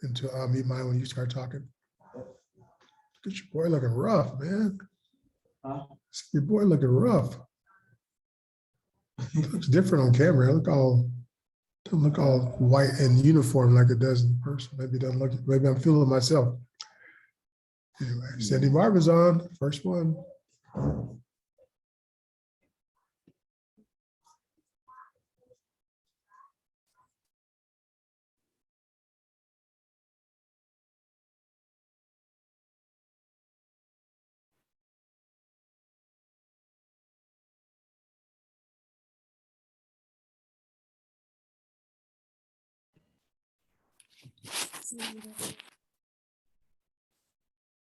until I'll mute mine when you start talking. Look at your boy looking rough, man. Your boy looking rough. He looks different on camera. Don't look all white and uniform like it does in person. Maybe it doesn't look. Maybe I'm feeling myself. Anyway, Cindy Marvin's on first one.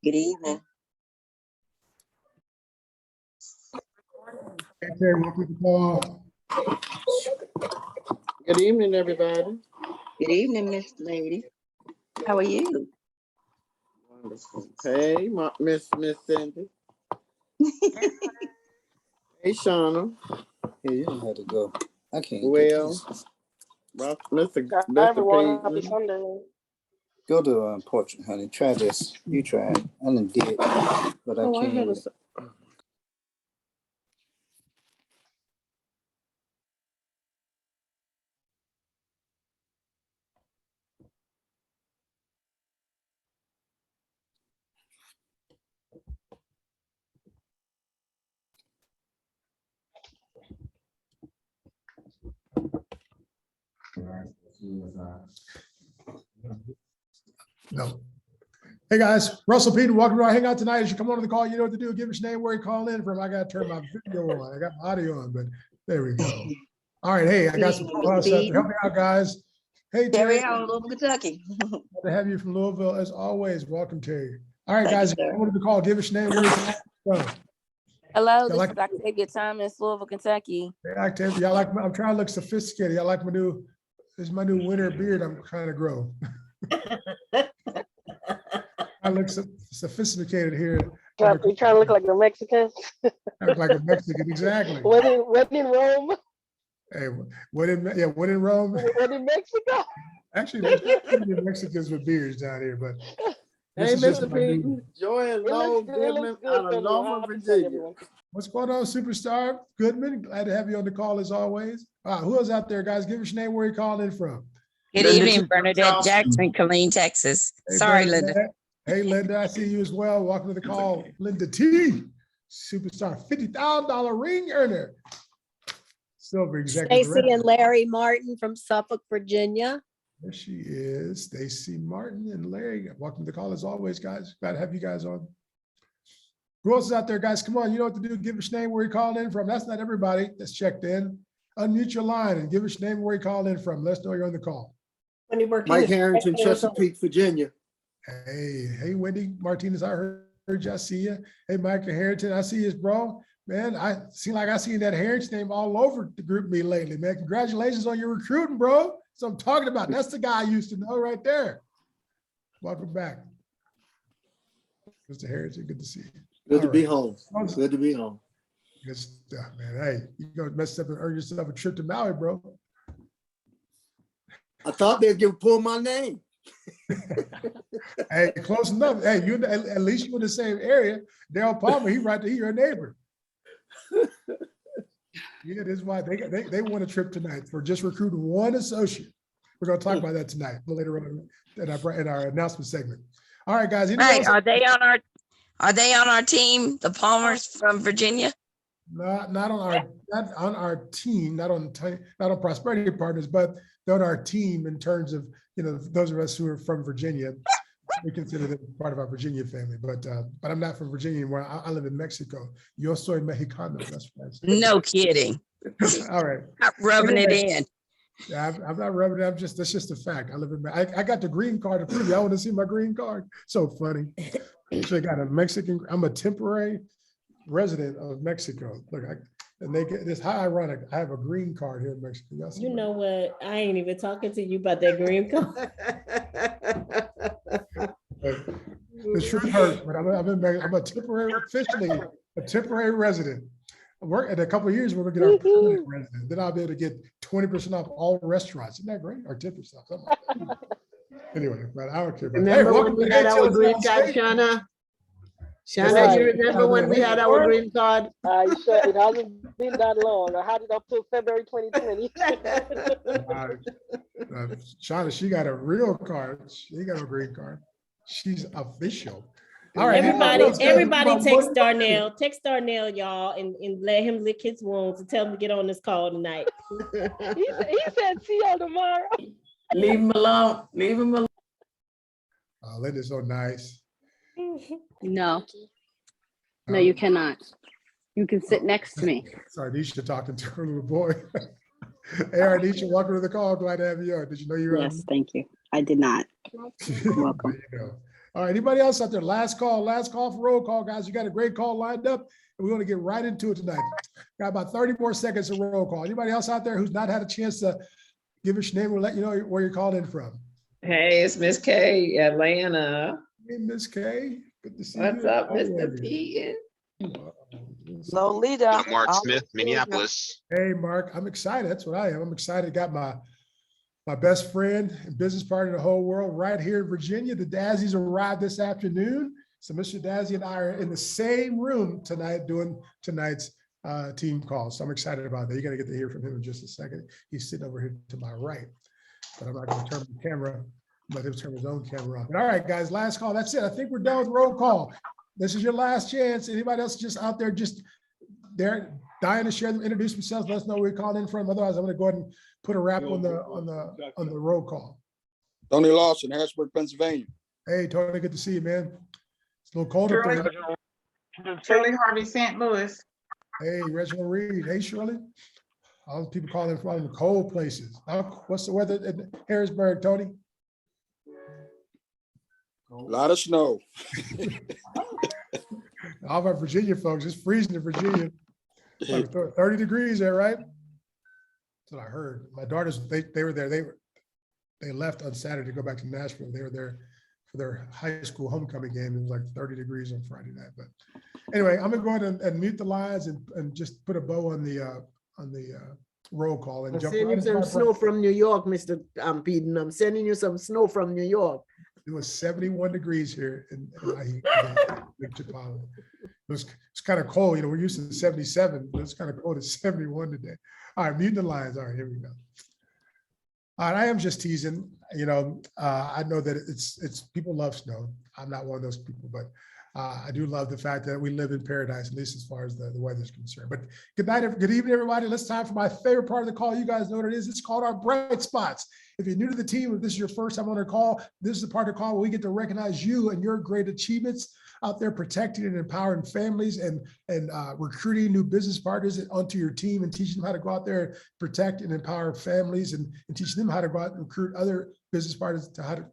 Good evening. Hey, Terry, welcome to the call. Good evening, everybody. Good evening, Miss Lady. How are you? Wonderful. Hey, Miss Cindy. Hey, Shauna. Yeah, you don't have to go. I can't. Well, Mr. Happy Payton. Sunday. Go to Portrait, honey. Try this. You try it. I done did, but I can't. No. Hey guys, Russell Peter, welcome to our hangout tonight. As you come on to the call, you know what to do. Give us your name, where you call in from. I got to turn my video on. I got my audio on, but there we go. All right, hey, I got some help me out, guys. Hey, Terry Terry. out of Louisville, Kentucky. Glad to have you from Louisville as always. Welcome, Terry. All right, Thank guys, you, come on to the call. Give us your name, where you call from. Hello, this like- is Octavia Thomas, Louisville, Kentucky. Hey, Octavia, y'all like? I'm trying to look sophisticated. I like my new. This is my new winter beard. I'm trying to grow. I look sophisticated here. You trying to look like a Mexican? I look like a Mexican, exactly. When in Rome? Hey, when in Rome? When in Mexico? Actually, there's not many Mexicans with beards down here, but Hey, this is just Mr. my new- Payton. Joy and It Lowe looks Goodman good out for of me. Norfolk, Happy Sunday, Virginia. everyone. What's going on, superstar Goodman? Glad to have you on the call as always. Who else out there, guys? Give us your name, where you calling in from. Good evening, Bernadette Jackson, Killeen, Texas. Hey, Sorry, Bernadette. Linda. Hey, Linda, I see you as well. Welcome to the call. Linda T, superstar, $50,000 ring earner. Silver executive. Stacy and Larry Martin from Suffolk, Virginia. There she is, Stacy Martin and Larry. Welcome to the call as always, guys. Glad to have you guys on. Who else is out there, guys? Come on, you know what to do. Give us your name, where you calling in from. That's not everybody that's checked in. Unmute your line and give us your name, where you calling in from. Let's know you're on the call. Mike Harrington, Chesapeake, Virginia. Hey, Wendy Martinez, I heard you. I see you. Hey, Mike Harrington, I see you, bro. Man, I seem like I seen that Harrington name all over the group me lately, man. Congratulations on your recruiting, bro. That's what I'm talking about. That's the guy I used to know right there. Welcome back. Mr. Harrington, good to see you. Good to be home. Good to be home. Good stuff, man. Hey, you go mess up and earn yourself a trip to Maui, bro. I thought they'd pull my name. Hey, close enough. Hey, you at least you're in the same area. Daryl Palmer, he your neighbor. Yeah, this is why they want a trip tonight for just recruiting one associate. We're going to talk about that tonight later on in our announcement segment. All right, guys. Right, are they on our team? The Palmers from Virginia? Not on our team, not on Prosperity Partners, but they're on our team in terms of, those of us who are from Virginia. We consider them part of our Virginia family, but I'm not from Virginia anymore. I live in Mexico. Yo soy mexicano. That's what I said. No kidding. All right. Not rubbing it in. Yeah, I'm not rubbing it. That's just a fact. I live in. I got the green card to prove you. I want to see my green card. So funny. So I got a Mexican. I'm a temporary resident of Mexico. Look, and they get this. How ironic! I have a green card here in Mexico. You know what? I ain't even talking to you about that green card. The truth hurts, but I'm a temporary, officially a temporary resident. In a couple of years, we're gonna get our permanent resident. Then I'll be able to get 20% off all restaurants. Isn't that great? Or 10% off. Anyway, but I don't care about that. Remember when welcome we to had our Head green Tales card, State. Shana? That's Shana, right. you remember when we had our green card? It hasn't been that long. I had it up till February 2020. Shauna, she got a real card. She got a green card. She's official. All right. Everybody text Darnell. Text Darnell, y'all, and let him lick his wounds and tell him to get on this call tonight. He said, see y'all tomorrow. Leave him alone. Leave him alone. Linda's so nice. No, no, you cannot. You can sit next to me. Sorry, Nisha talking to her little boy. Hey, Arnisha, welcome to the call. Glad to have you on. Did you know you were on? Yes, thank you. I did not. Welcome. There you go. All right, anybody else out there? Last call for roll call, guys. You got a great call lined up, and we want to get right into it tonight. Got about 30 more seconds of roll call. Anybody else out there who's not had a chance to give us your name, we'll let you know where you're calling in from. Hey, it's Miss K, Atlanta. Hey, Miss K. Good to see What's you. up, Mr. P? Lolita. Mark Smith, Minneapolis. Hey, Mark, I'm excited. That's what I am. I'm excited. Got my best friend and business partner in the whole world right here in Virginia. The Dazzies arrived this afternoon. So Mr. Dazzy and I are in the same room tonight doing tonight's team call. So I'm excited about that. You're going to get to hear from him in just a second. He's sitting over here to my right, but I'm not going to turn the camera, let him turn his own camera on. But all right, guys, last call. That's it. I think we're done with roll call. This is your last chance. Anybody else just out there, just they're dying to share them, introduce themselves, let us know where you're calling in from. Otherwise, I'm going to go ahead and put a wrap on the roll call. Tony Lawson, Harrisburg, Pennsylvania. Hey, Tony, good to see you, man. It's a little cold up there. Shirley Harvey, St. Louis. Hey, Reginald Reed. Hey, Shirley. All the people calling from the cold places. What's the weather in Harrisburg, Tony? A lot of snow. All of our Virginia folks, it's freezing in Virginia. Like 30 degrees there, right? That's what I heard. My daughters, they were there. They left on Saturday to go back to Nashville. They were there for their high school homecoming game. It was like 30 degrees on Friday night. But anyway, I'm gonna go ahead and mute the lines and just put a bow on the roll call and I'm jump sending right you some into snow from New York, Mr. Peden. I'm sending you some snow from New York. It was 71 degrees here in it's kind of cold. You know, we're used to 77, but it's kind of cold. It's 71 today. All right, mute the lines. All right, here we go. All right, I am just teasing. You know, I know that it's people love snow. I'm not one of those people, but I do love the fact that we live in paradise, at least as far as the weather is concerned. But good night, good evening, everybody. Let's time for my favorite part of the call. You guys know what it is. It's called our bright spots. If you're new to the team, if this is your first time on our call, this is the part of the call where we get to recognize you and your great achievements out there protecting and empowering families and recruiting new business partners onto your team and teaching them how to go out there and protect and empower families and teaching them how to go out and recruit other business partners to how to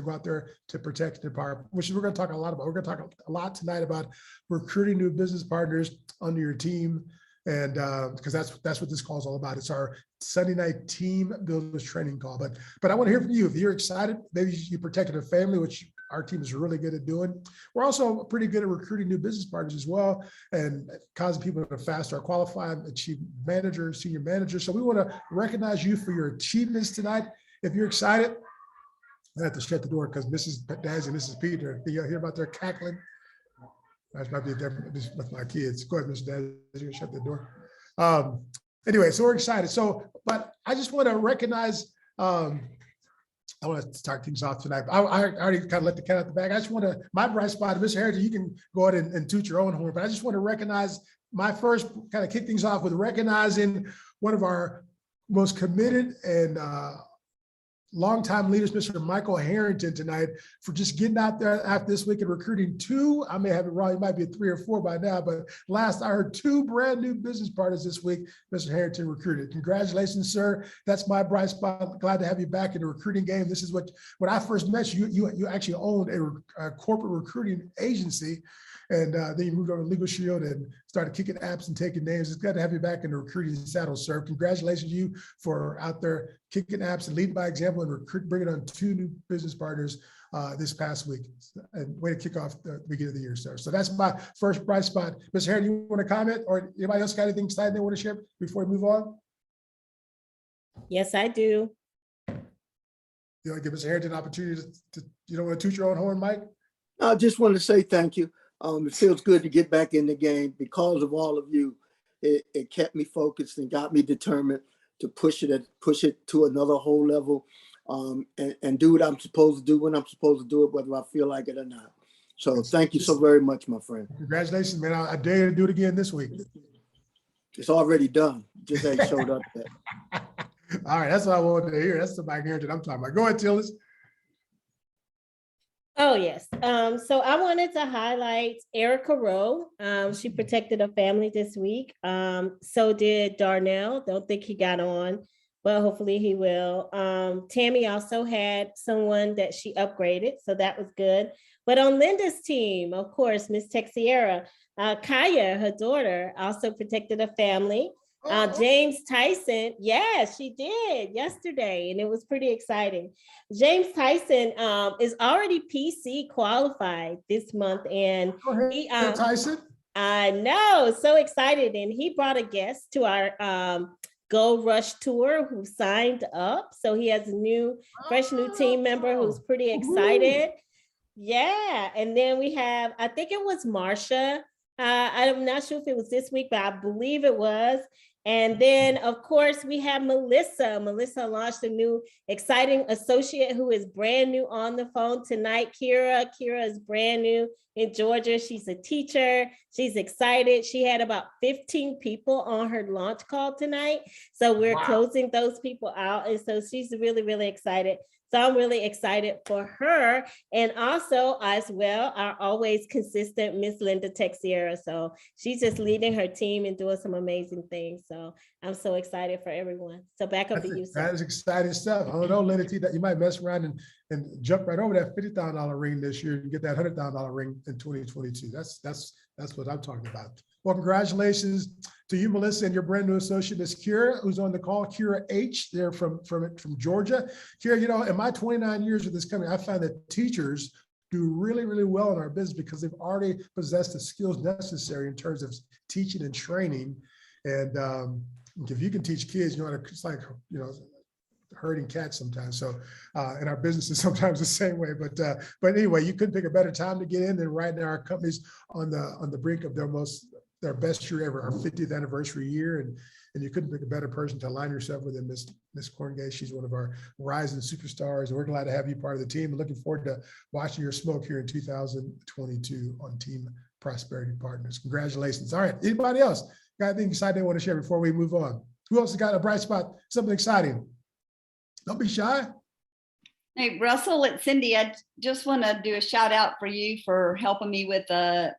go out there to protect and empower, which we're going to talk a lot about. We're going to talk a lot tonight about recruiting new business partners under your team. And because that's what this call is all about. It's our Sunday night team builders training call. But I want to hear from you. If you're excited, maybe you protected a family, which our team is really good at doing. We're also pretty good at recruiting new business partners as well and causing people to faster qualify and achieve managers, senior managers. So we want to recognize you for your achievements tonight. If you're excited, I have to shut the door because Mrs. Daz and Mrs. Peter, you hear about their cackling? That might be a different with my kids. Go ahead, Mr. Daz, you can shut the door. Anyway, so we're excited. But I just want to recognize, I want to start things off tonight. I already kind of let the cat out the bag. I just want to, my bright spot, Mr. Harrington, you can go ahead and toot your own horn, but I just want to recognize my first kind of kick things off with recognizing one of our most committed and longtime leaders, Mr. Michael Harrington, tonight for just getting out there after this week and recruiting two. I may have it wrong. It might be 3 or 4 by now, but last I heard 2 brand new business partners this week. Mr. Harrington recruited. Congratulations, sir. That's my bright spot. Glad to have you back in the recruiting game. This is what when I first met you, you actually owned a corporate recruiting agency. And then you moved over to Legal Shield and started kicking apps and taking names. It's good to have you back in the recruiting saddle, sir. Congratulations to you for out there kicking apps and leading by example and bringing on 2 new business partners this past week. And way to kick off the beginning of the year, sir. So that's my first bright spot. Mr. Harrington, you want to comment or anybody else got anything exciting they want to share before we move on? Yes, I do. You want to give Mr. Harrington an opportunity to you don't want to toot your own horn, Mike? I just want to say thank you. It feels good to get back in the game because of all of you. It kept me focused and got me determined to push it to another whole level, and do what I'm supposed to do when I'm supposed to do it, whether I feel like it or not. So thank you so very much, my friend. Congratulations, man. I dare you to do it again this week. It's already done. Just ain't showed up yet. All right, that's what I wanted to hear. That's the Mike Harrington I'm talking about. Go ahead, Tillis. Oh, yes. So I wanted to highlight Erica Rowe. She protected a family this week. So did Darnell. Don't think he got on, but hopefully he will. Tammy also had someone that she upgraded, so that was good. But on Linda's team, of course, Miss Texiera, Kaya, her daughter, also protected a family. James Tyson, yeah, she did yesterday, and it was pretty exciting. James Tyson is already PC qualified this month, and he Tyson. I know, so excited, and he brought a guest to our Gold Rush tour who signed up, so he has a fresh new team member who's pretty excited. Yeah, and then we have, I think it was Marsha. I'm not sure if it was this week, but I believe it was. And then, of course, we have Melissa. Melissa launched a new exciting associate who is brand new on the phone tonight. Kira is brand new in Georgia. She's a teacher. She's excited. She had about 15 people on her launch call tonight. So we're closing those people out. And so she's really, really excited. So I'm really excited for her. And also as well, our always consistent Miss Linda Texiera. So she's just leading her team and doing some amazing things. So I'm so excited for everyone. So back up to you, sir. That is exciting stuff. I don't know, Linda T, that you might mess around and jump right over that $50,000 ring this year and get that $100,000 ring in 2022. That's what I'm talking about. Well, congratulations to you, Melissa, and your brand new associate, Ms. Kira, who's on the call. Kira H, they're from Georgia. Kira, you know, in my 29 years with this company, I found that teachers do really, really well in our business because they've already possessed the skills necessary in terms of teaching and training. And if you can teach kids, you know, it's like, you know, herding cats sometimes. So in our business is sometimes the same way, but anyway, you couldn't pick a better time to get in. And right now our company's on the brink of their best year ever, our 50th anniversary year. And you couldn't pick a better person to align yourself with than Miss Corngate. She's one of our rising superstars. And we're glad to have you part of the team and looking forward to watching your smoke here in 2022 on Team Prosperity Partners. Congratulations. All right, anybody else got anything exciting they want to share before we move on? Who else has got a bright spot, something exciting? Don't be shy. Hey, Russell, it's Cindy. I just want to do a shout out for you for helping me with a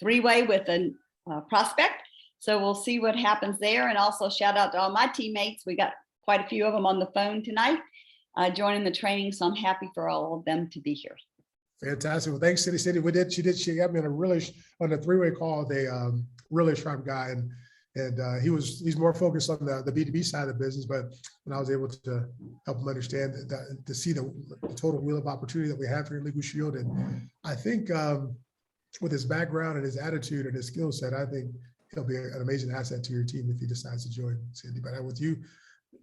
three-way with a prospect. So we'll see what happens there. And also shout out to all my teammates. We got quite a few of them on the phone tonight joining the training. So I'm happy for all of them to be here. Fantastic. Well, thanks, Cindy. She got me on a three-way call with a really sharp guy. And he's more focused on the B2B side of the business, but when I was able to help him understand that, to see the total wheel of opportunity that we have here in Legal Shield. And I think with his background and his attitude and his skill set, I think he'll be an amazing asset to your team if he decides to join, Cindy. But with you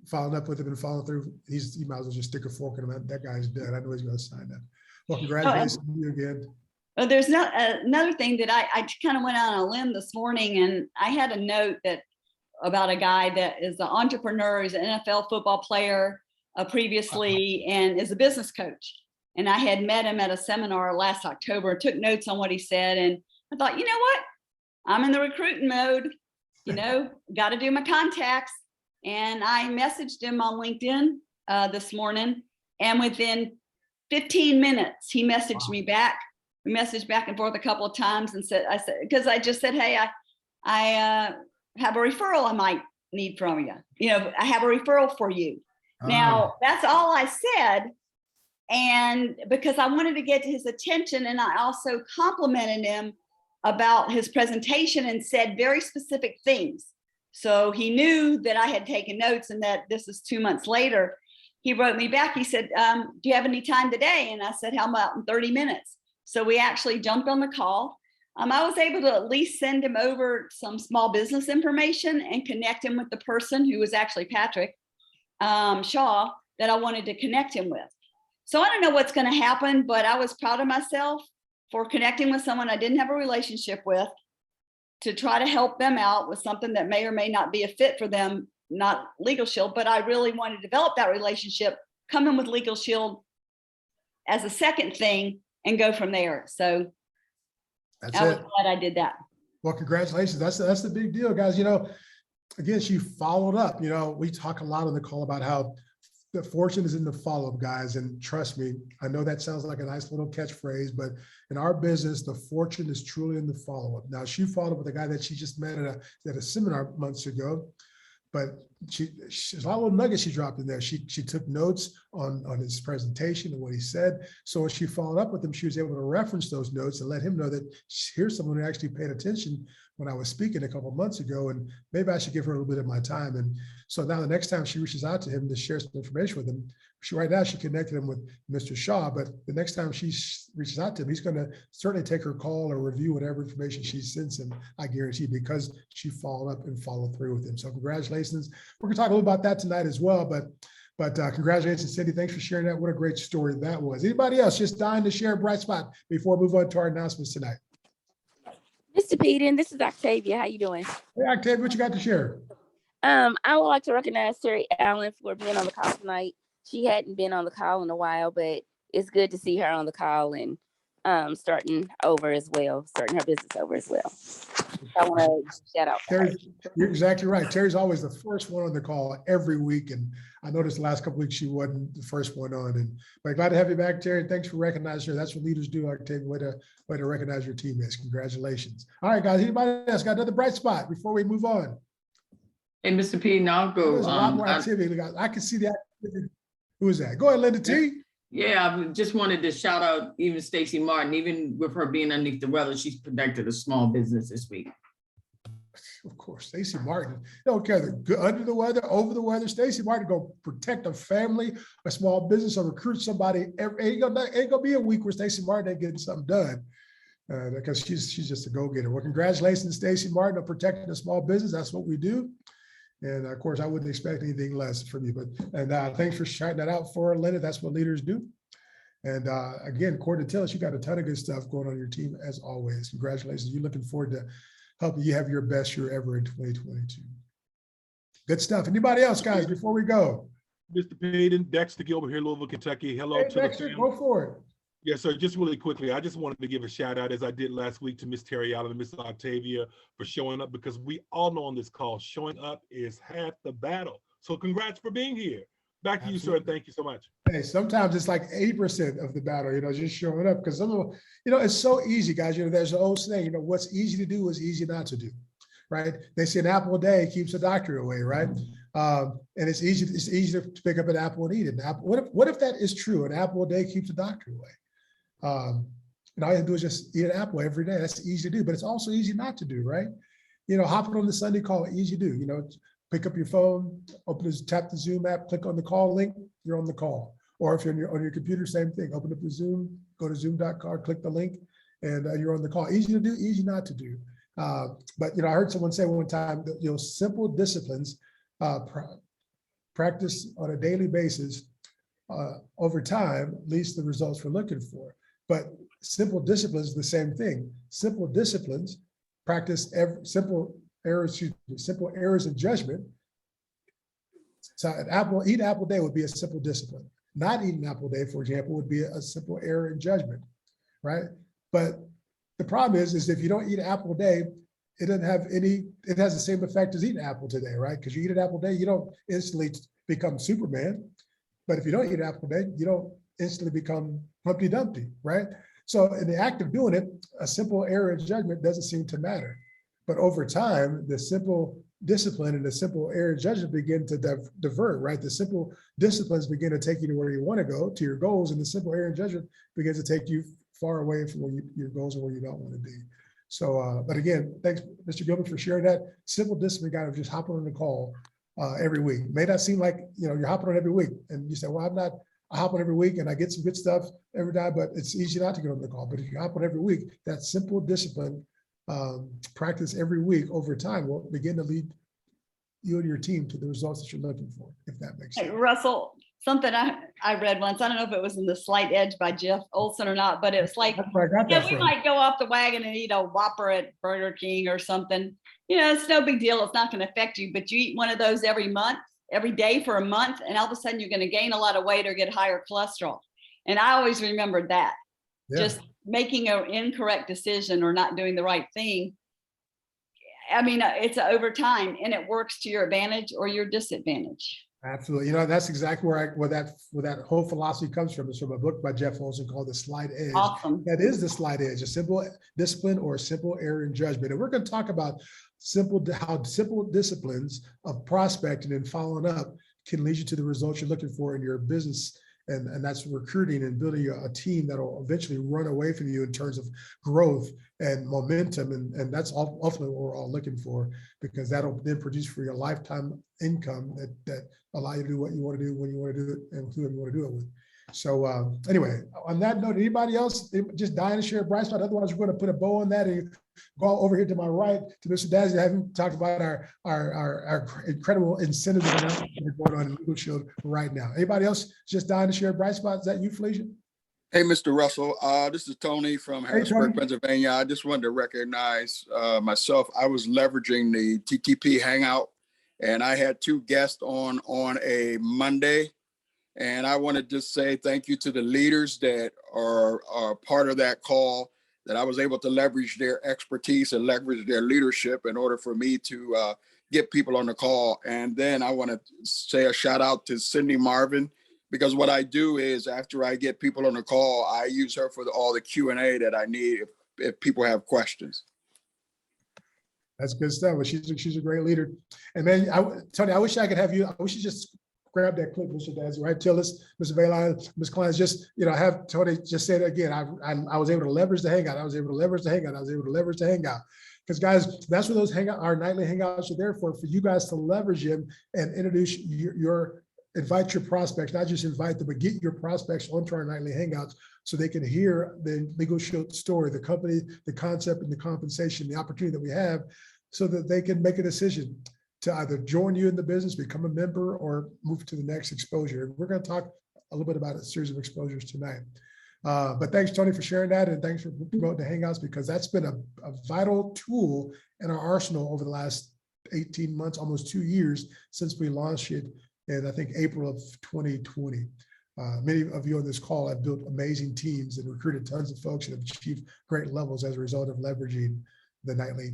following up with him and following through, he might as well just stick a fork in him. That guy's dead. I know he's going to sign that. Well, congratulations to you again. Well, there's another thing that I kind of went on a limb this morning, and I had a note about a guy that is an entrepreneur, he's an NFL football player previously, and is a business coach. And I had met him at a seminar last October, took notes on what he said, and I thought, you know what? I'm in the recruiting mode, you know, got to do my contacts. And I messaged him on LinkedIn this morning, and within 15 minutes, he messaged me back. We messaged back and forth a couple of times and because I just said, hey, I have a referral I might need from you. You know, I have a referral for you. Now, that's all I said. And because I wanted to get to his attention, and I also complimented him about his presentation and said very specific things. So he knew that I had taken notes and that this is 2 months later. He wrote me back. He said, do you have any time today? And I said, how about in 30 minutes? So we actually jumped on the call. I was able to at least send him over some small business information and connect him with the person who was actually Patrick Shaw, that I wanted to connect him with. So I don't know what's going to happen, but I was proud of myself for connecting with someone I didn't have a relationship with to try to help them out with something that may or may not be a fit for them, not Legal Shield, but I really want to develop that relationship, come in with Legal Shield as a second thing and go from there. So That's I was it. glad I did that. Well, congratulations. That's the big deal, guys. You know, again, she followed up. You know, we talk a lot on the call about how the fortune is in the follow-up, guys. And trust me, I know that sounds like a nice little catchphrase, but in our business, the fortune is truly in the follow-up. Now, she followed up with a guy that she just met at a seminar months ago, but she's a lot of little nuggets she dropped in there. She took notes on his presentation and what he said. So when she followed up with him, she was able to reference those notes and let him know that here's someone who actually paid attention when I was speaking a couple of months ago, and maybe I should give her a little bit of my time. And so now the next time she reaches out to him to share some information with him, right now she connected him with Mr. Shaw, but the next time she reaches out to him, he's going to certainly take her call or review whatever information she sends him, I guarantee, because she followed up and followed through with him. So congratulations. We're going to talk a little about that tonight as well, but congratulations, Cindy. Thanks for sharing that. What a great story that was. Anybody else just dying to share a bright spot before we move on to our announcements tonight? Mr. Peden, this is Octavia. How you doing? Hey, Octavia, what you got to share? I would like to recognize Terry Allen for being on the call tonight. She hadn't been on the call in a while, but it's good to see her on the call and starting over as well, starting her business over as well. I want to shout out Terry, you're exactly right. Terry's always the first one on the call every week, and I noticed the last couple of weeks she wasn't the first one on. But glad to have you back, Terry. Thanks for recognizing her. That's what leaders do, Octavia. Way to recognize your teammates. Congratulations. All right, guys. Anybody else got another bright spot before we move on? Hey, Mr. Peden, I'll go. There's a lot more activity. I can see the activity. Who is that? Go ahead, Linda T. Yeah, I just wanted to shout out even Stacey Martin. Even with her being underneath the weather, she's protected a small business this week. Of course, Stacey Martin. Don't care under the weather, over the weather. Stacey Martin go protect a family, a small business, or recruit somebody. Ain't gonna be a week where Stacey Martin ain't getting something done because she's just a go-getter. Well, congratulations, Stacey Martin, on protecting a small business. That's what we do. And of course, I wouldn't expect anything less from you. But thanks for shouting that out for her, Linda. That's what leaders do. And again, Courtney, tell us you got a ton of good stuff going on in your team as always. Congratulations. You're looking forward to helping you have your best year ever in 2022. Good stuff. Anybody else, guys, before we go? Mr. Peden, Dexter Gilbert here, Louisville, Kentucky. Hello Hey, to Dexter, the family. go for it. Yes, sir. Just really quickly, I just wanted to give a shout out, as I did last week, to Miss Terry Allen and Miss Octavia for showing up, because we all know on this call, showing up is half the battle. So congrats for being here. Back to you, sir. Thank you so much. Hey, sometimes it's like 80% of the battle, just showing up, because it's so easy, guys. There's an old saying, what's easy to do is easy not to do, right? They say an apple a day keeps a doctor away, right? And it's easy to pick up an apple and eat it. What if that is true? An apple a day keeps a doctor away. And all you have to do is just eat an apple every day. That's easy to do, but it's also easy not to do, right? Hopping on the Sunday call, easy to do. Pick up your phone, tap the Zoom app, click on the call link, you're on the call. Or if you're on your computer, same thing. Open up the Zoom, go to zoom.com, click the link, and you're on the call. Easy to do, easy not to do. But I heard someone say one time that simple disciplines practice on a daily basis over time leads to the results we're looking for. But simple disciplines, the same thing. Simple disciplines practice simple errors in judgment. So eat an apple a day would be a simple discipline. Not eating an apple a day, for example, would be a simple error in judgment, right? But the problem is if you don't eat an apple a day, it has the same effect as eating an apple today, right? Because you eat an apple a day, you don't instantly become Superman. But if you don't eat an apple a day, you don't instantly become Humpty Dumpty, right? So in the act of doing it, a simple error in judgment doesn't seem to matter. But over time, the simple discipline and the simple error in judgment begin to divert, right? The simple disciplines begin to take you to where you want to go, to your goals, and the simple error in judgment begins to take you far away from where your goals are, where you don't want to be. So, but again, thanks, Mr. Gilbert, for sharing that. Simple discipline, got to just hop on the call every week. It may not seem like you're hopping on every week, and you say, well, I hop on every week and I get some good stuff every day, but it's easy not to get on the call. But if you hop on every week, that simple discipline practice every week over time will begin to lead you and your team to the results that you're looking for, if that makes sense. Hey, Russell, something I read once. I don't know if it was in The Slight Edge by Jeff Olson or not, but it was like, That's where I got yeah, that we from. might go off the wagon and eat a Whopper at Burger King or something. You know, it's no big deal. It's not going to affect you, but you eat one of those every month, every day for a month, and all of a sudden you're going to gain a lot of weight or get higher cholesterol. And I always remembered that. Yeah. Just making an incorrect decision or not doing the right thing. I mean, it's over time, and it works to your advantage or your disadvantage. Absolutely. You know, that's exactly where that whole philosophy comes from. It's from a book by Jeff Olson called The Slight Edge. Awesome. That is the slight edge, a simple discipline or a simple error in judgment. And we're going to talk about how simple disciplines of prospecting and following up can lead you to the results you're looking for in your business. And that's recruiting and building a team that will eventually run away from you in terms of growth and momentum. And that's ultimately what we're all looking for, because that'll then produce for your lifetime income that allow you to do what you want to do, when you want to do it, and who you want to do it with. So anyway, on that note, anybody else just dying to share a bright spot? Otherwise, we're going to put a bow on that and go over here to my right to Mr. Dazzy. I haven't talked about our incredible incentives that are going on in Legal Shield right now. Anybody else just dying to share a bright spot? Is that you, Felicia? Hey, Mr. Russell, this is Tony from Harrisburg, Tony. Pennsylvania. I just wanted to recognize myself. I was leveraging the TTP Hangout, and I had 2 guests on a Monday. And I want to just say thank you to the leaders that are part of that call, that I was able to leverage their expertise and leverage their leadership in order for me to get people on the call. And then I want to say a shout out to Cindy Marvin, because what I do is after I get people on the call, I use her for all the Q&A that I need if people have questions. That's good stuff. Well, she's a great leader. And then Tony, I wish I could have you. I wish you just grab that clip, Mr. Dazzy, right? Tell us, Mr. Vayline, Ms. Klein, just, have Tony just say it again. I was able to leverage the hangout. I was able to leverage the hangout. I was able to leverage the hangout. Because guys, that's what those our nightly hangouts are there for you guys to leverage them and introduce invite your prospects, not just invite them, but get your prospects onto our nightly hangouts so they can hear the Legal Shield story, the company, the concept, and the compensation, the opportunity that we have, so that they can make a decision to either join you in the business, become a member, or move to the next exposure. We're going to talk a little bit about a series of exposures tonight. But thanks, Tony, for sharing that, and thanks for promoting the Hangouts, because that's been a vital tool in our arsenal over the last 18 months, almost 2 years since we launched it in, I think, April of 2020. Many of you on this call have built amazing teams and recruited tons of folks and have achieved great levels as a result of leveraging the nightly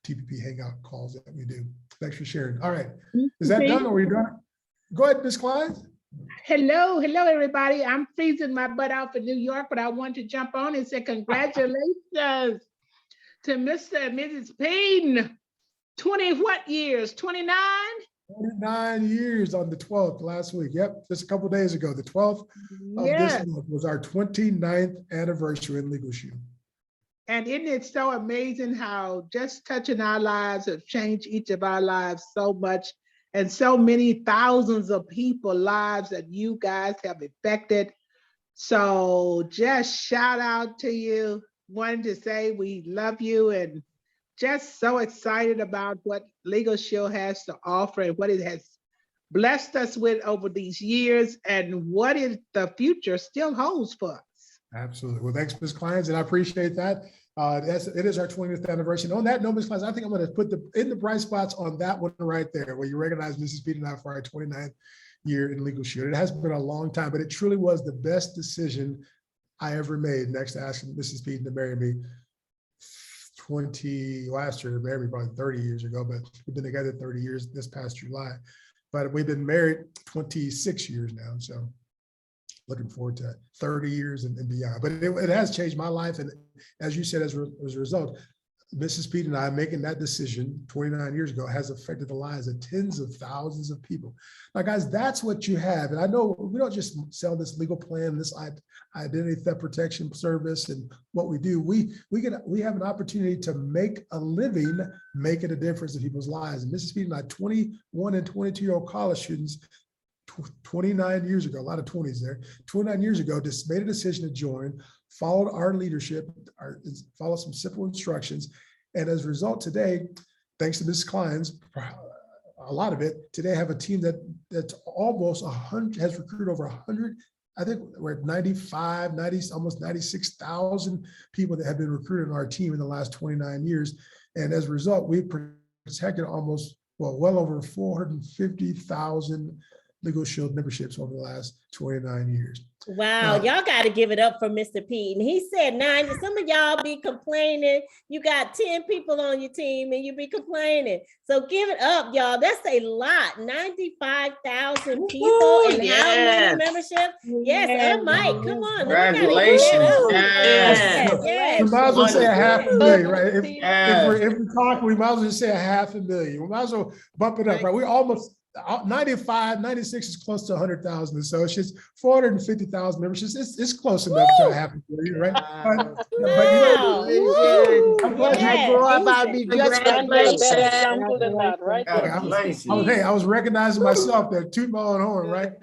TPP Hangout calls that we do. Thanks for sharing. All right. Is that done, or are you done? Go ahead, Ms. Klein. Hello, everybody. I'm freezing my butt out for New York, but I want to jump on and say congratulations to Mr. and Mrs. Payne. 20 what years? 29? 29 years on the 12th last week. Yep, just a couple of days ago. The 12th of this month was our 29th anniversary in Legal Shield. And isn't it so amazing how just touching our lives have changed each of our lives so much, and so many thousands of people lives that you guys have affected. So just shout out to you. Wanted to say we love you, and just so excited about what Legal Shield has to offer and what it has blessed us with over these years, and what the future still holds for us. Absolutely. Well, thanks, Ms. Kleins, and I appreciate that. It is our 20th anniversary. And on that note, Ms. Kleins, I think I'm going to put in the bright spots on that one right there, where you recognize Mrs. Pete and I for our 29th year in Legal Shield. It has been a long time, but it truly was the best decision I ever made, next to asking Mrs. Pete to marry me last year, married me probably 30 years ago, but we've been together 30 years this past July. But we've been married 26 years now. So looking forward to 30 years and beyond. But it has changed my life. And as you said, as a result, Mrs. Pete and I making that decision 29 years ago has affected the lives of tens of thousands of people. Now, guys, that's what you have. And I know we don't just sell this legal plan, this identity theft protection service, and what we do. We have an opportunity to make a living, making a difference in people's lives. And Mrs. Pete and I, 21 and 22-year-old college students, 29 years ago, a lot of 20s there, 29 years ago, just made a decision to join, followed our leadership, followed some simple instructions. And as a result today, thanks to Ms. Klein's a lot of it. Today I have a team that's almost 100, has recruited over 100. I think we're at 95, 90, almost 96,000 people that have been recruited on our team in the last 29 years. And as a result, we've protected almost, well over 450,000 Legal Shield memberships over the last 29 years. Wow, y'all got to give it up for Mr. Pete. And he said 90. Some of y'all be complaining. You got 10 people on your team and you be complaining. So give it up, y'all. That's a lot. 95,000 people and how many memberships? Yes, and Mike, come on. Congratulations. Yes. We might as well say a half a million, right? Yes. If we talk, we might as well just say a half a million. We might as well bump it up, right? We almost 95, 96 is close to 100,000 associates, 450,000 memberships. It's close enough to a half a million, right? But you know, I'm glad I grew up, I'll be just Congratulations. a better example than that, right? I was recognizing myself there, toot my own horn, right?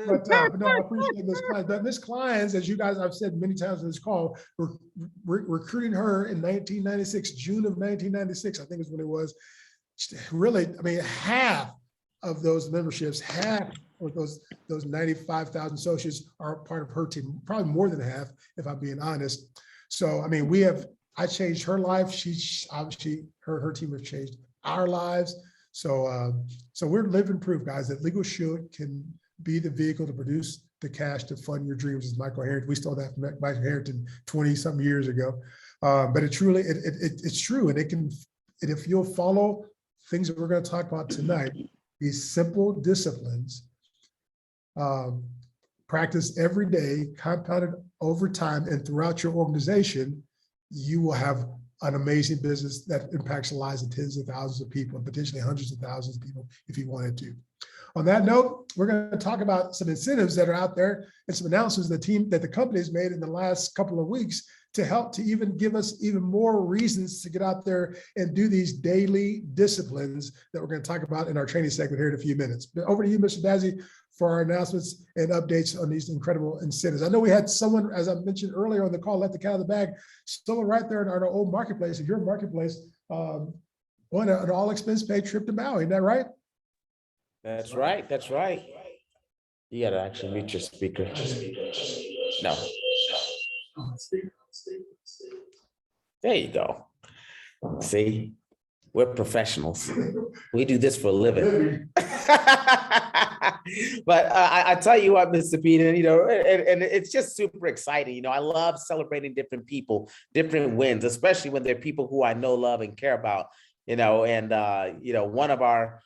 But no, I appreciate Ms. Clines. But Ms. Clines, as you guys, I've said many times in this call, recruiting her in 1996, June of 1996, I think is when it was. Really, I mean, half of those memberships, half of those 95,000 associates are part of her team, probably more than half, if I'm being honest. So, I mean, I changed her life. Her team has changed our lives. So, so we're living proof, guys, that Legal Shield can be the vehicle to produce the cash to fund your dreams, as Michael Harrington. We stole that from Michael Harrington 20 some years ago. But it truly, it's true. And and if you'll follow things that we're going to talk about tonight, these simple disciplines, practice every day, compounded over time and throughout your organization, you will have an amazing business that impacts the lives of tens of thousands of people and potentially hundreds of thousands of people if you wanted to. On that note, we're going to talk about some incentives that are out there and some announcements that the company has made in the last couple of weeks to help to even give us even more reasons to get out there and do these daily disciplines that we're going to talk about in our training segment here in a few minutes. But over to you, Mr. Dazzy, for our announcements and updates on these incredible incentives. I know we had someone, as I mentioned earlier on the call, let the cat out of the bag, someone right there in our old marketplace, if you're a marketplace, won an all expense paid trip to Maui, isn't that right? That's right. That's right. You got to actually mute your speaker. No. There you go. See, we're professionals. We do this for a living. But I tell you what, Mr. Peter, and it's just super exciting. I love celebrating different people, different wins, especially when they're people who I know, love, and care about. And one of our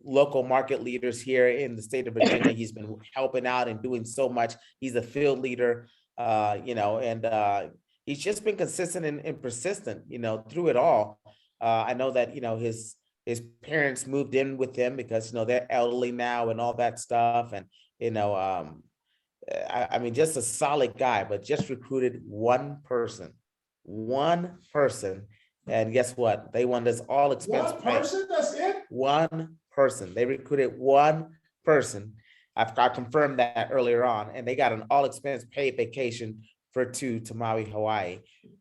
local market leaders here in the state of Virginia, he's been helping out and doing so much. He's a field leader, and he's just been consistent and persistent, through it all. I know that, his parents moved in with him because, they're elderly now and all that stuff. And, I mean, just a solid guy, but just recruited one person. And guess what? They won this all expense paid. One person, that's it? One person. They recruited one person. I confirmed that earlier on, and they got an all expense paid vacation for two to Maui, Hawaii.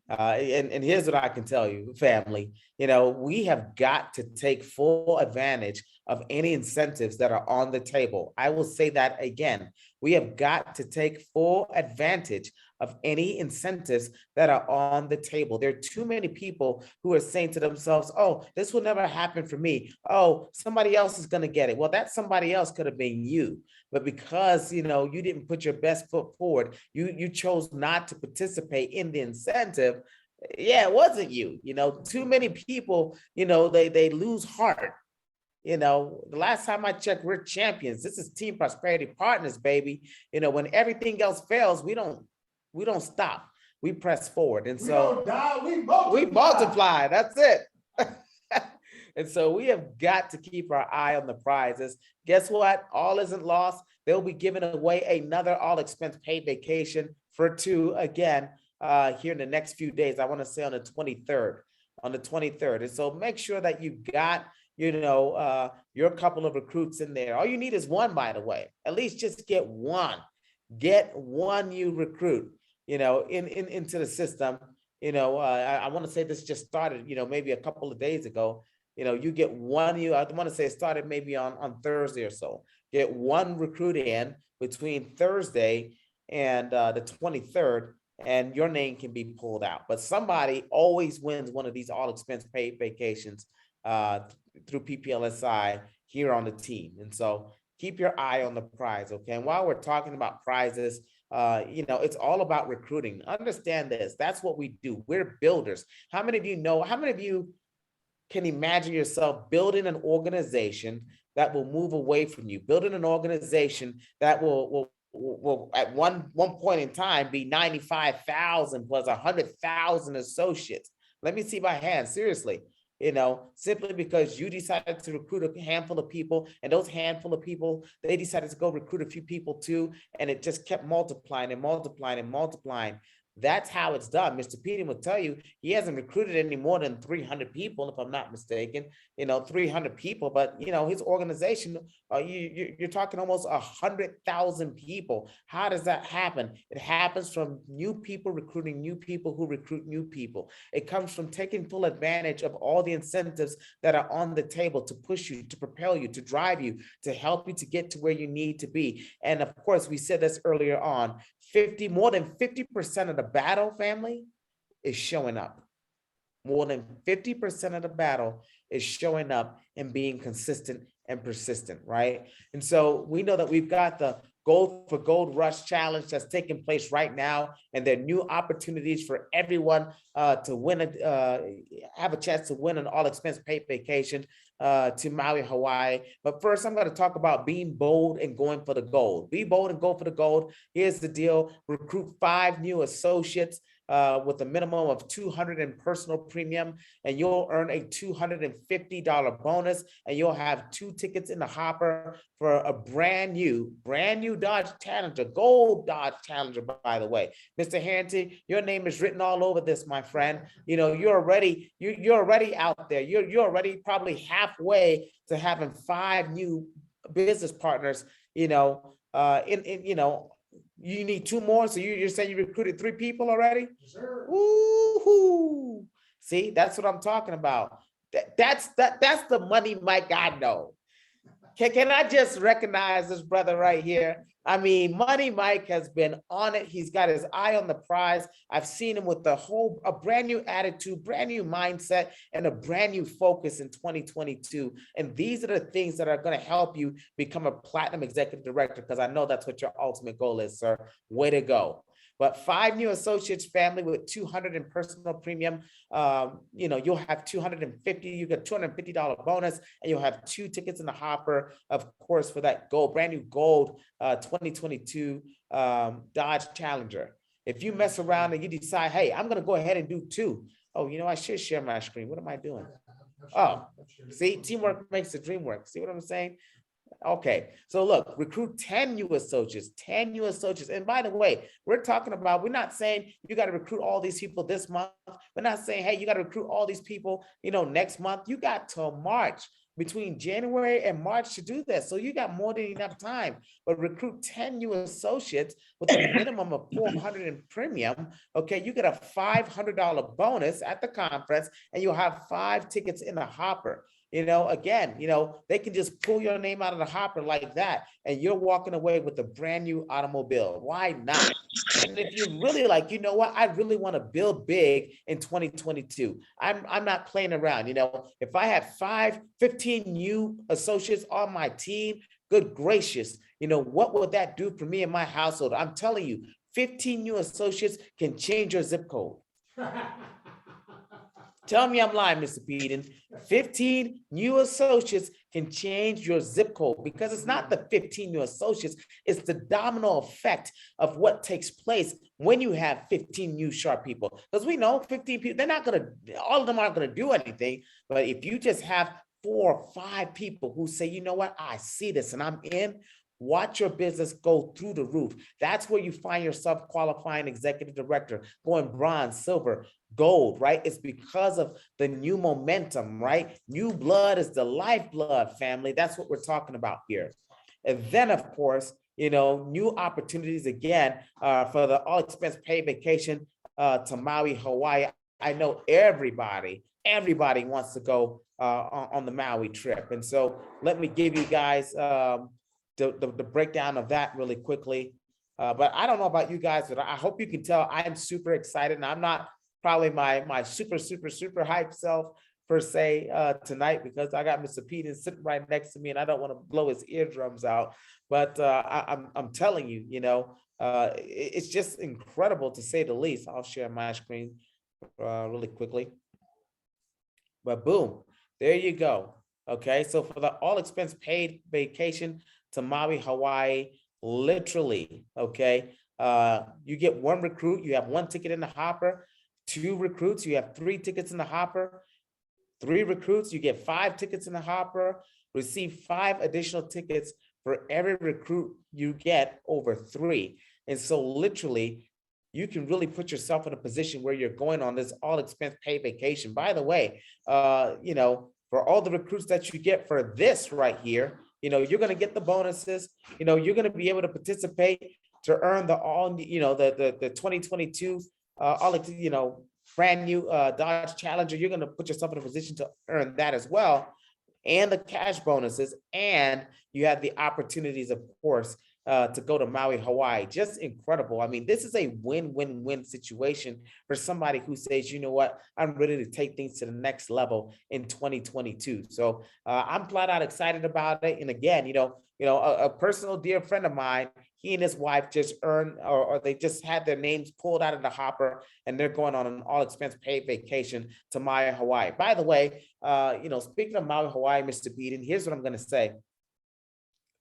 And here's what I can tell you, family. We have got to take full advantage of any incentives that are on the table. I will say that again. We have got to take full advantage of any incentives that are on the table. There are too many people who are saying to themselves, oh, this will never happen for me. Oh, somebody else is going to get it. Well, that somebody else could have been you. But because, you didn't put your best foot forward, you chose not to participate in the incentive. Yeah, it wasn't you. Too many people, they lose heart. The last time I checked, we're champions. This is Team Prosperity Partners, baby. When everything else fails, we don't stop. We press forward. And so we multiply. That's it. And so we have got to keep our eye on the prizes. Guess what? All isn't lost. They'll be giving away another all expense paid vacation for two again here in the next few days. I want to say on the 23rd. And so make sure that you got your couple of recruits in there. All you need is one, by the way. At least just get one. Get one new recruit, into the system. I want to say this just started, maybe a couple of days ago. You get one, I want to say it started maybe on Thursday or so. Get one recruit in between Thursday and the 23rd, and your name can be pulled out. But somebody always wins one of these all expense paid vacations through PPLSI here on the team. And so keep your eye on the prize, okay? And while we're talking about prizes, it's all about recruiting. Understand this. That's what we do. We're builders. How many of you can imagine yourself building an organization that will move away from you, building an organization that will at one point in time be 95,000 plus 100,000 associates? Let me see my hand, seriously. Simply because you decided to recruit a handful of people, and those handful of people, they decided to go recruit a few people too, and it just kept multiplying and multiplying and multiplying. That's how it's done. Mr. Peterson will tell you he hasn't recruited any more than 300 people, if I'm not mistaken, 300 people, but his organization, you're talking almost 100,000 people. How does that happen? It happens from new people recruiting new people who recruit new people. It comes from taking full advantage of all the incentives that are on the table to push you, to propel you, to drive you, to help you to get to where you need to be. And of course, we said this earlier on, more than 50% of the battle, family, is showing up. More than 50% of the battle is showing up and being consistent and persistent, right? And so we know that we've got the Gold for Gold Rush Challenge that's taking place right now, and there are new opportunities for everyone to win have a chance to win an all-expense paid vacation to Maui, Hawaii. But first, I'm going to talk about being bold and going for the gold. Be bold and go for the gold. Here's the deal: recruit 5 new associates with a minimum of $200 in personal premium, and you'll earn a $250 bonus, and you'll have 2 tickets in the hopper for a brand new Dodge Challenger, gold Dodge Challenger, by the way. Mr. Harrington, your name is written all over this, my friend. You're already out there. You're already probably halfway to having 5 new business partners. You need 2 more. So you're saying you recruited 3 people already? Yes, sir. Woo-hoo. See, that's what I'm talking about. That's the money Mike I know. Can I just recognize this brother right here? I mean, Money Mike has been on it. He's got his eye on the prize. I've seen him with a brand new attitude, brand new mindset, and a brand new focus in 2022. And these are the things that are going to help you become a platinum executive director, because I know that's what your ultimate goal is, sir. Way to go. But 5 new associates, family, with $200 in personal premium. You'll have $250. You get $250 bonus, and you'll have 2 tickets in the hopper, of course, for that brand new gold 2022 Dodge Challenger. If you mess around and you decide, hey, I'm going to go ahead and do 2. Oh, I should share my screen. What am I doing? Oh, see, teamwork makes the dream work. See what I'm saying? Okay, so look, recruit 10 new associates. And by the way, we're not saying you got to recruit all these people this month. We're not saying, hey, you got to recruit all these people, next month. You got till March, between January and March, to do this. So you got more than enough time. But recruit 10 new associates with a minimum of $400 in premium. Okay, you get a $500 bonus at the conference, and you'll have 5 tickets in the hopper. Again, they can just pull your name out of the hopper like that, and you're walking away with a brand new automobile. Why not? And if you really I really want to build big in 2022. I'm not playing around. If I had 15 new associates on my team, good gracious, what would that do for me and my household? I'm telling you, 15 new associates can change your zip code. Tell me I'm lying, Mr. Peden. 15 new associates can change your zip code, because it's not the 15 new associates, it's the domino effect of what takes place when you have 15 new sharp people. Because we know 15 people, all of them aren't going to do anything. But if you just have 4 or 5 people who say, you know what, I see this and I'm in, watch your business go through the roof. That's where you find yourself qualifying executive director, going bronze, silver, gold, right? It's because of the new momentum, right? New blood is the lifeblood, family. That's what we're talking about here. And then, of course, new opportunities again for the all expense paid vacation to Maui, Hawaii. I know everybody wants to go on the Maui trip. And so let me give you guys the breakdown of that really quickly. But I don't know about you guys, but I hope you can tell I'm super excited. And I'm not probably my super hype self per se tonight, because I got Mr. Pete sitting right next to me and I don't want to blow his eardrums out. But I'm telling you, it's just incredible to say the least. I'll share my screen really quickly. But boom, there you go. Okay, so for the all expense paid vacation to Maui, Hawaii, literally, okay, you get one recruit, you have one ticket in the hopper. 2 recruits, you have 3 tickets in the hopper. 3 recruits, you get 5 tickets in the hopper. Receive 5 additional tickets for every recruit you get over 3. And so literally, you can really put yourself in a position where you're going on this all expense paid vacation. By the way, for all the recruits that you get for this right here, you're going to get the bonuses. You're going to be able to participate to earn the 2022 brand new Dodge Challenger. You're going to put yourself in a position to earn that as well, and the cash bonuses, and you have the opportunities, of course, to go to Maui, Hawaii. Just incredible. I mean, this is a win-win-win situation for somebody who says, you know what, I'm ready to take things to the next level in 2022. So I'm flat out excited about it. And again, a personal dear friend of mine, he and his wife just earned, or they just had their names pulled out of the hopper, and they're going on an all expense paid vacation to Maui, Hawaii. By the way, speaking of Maui, Hawaii, Mr. Beaton, here's what I'm going to say.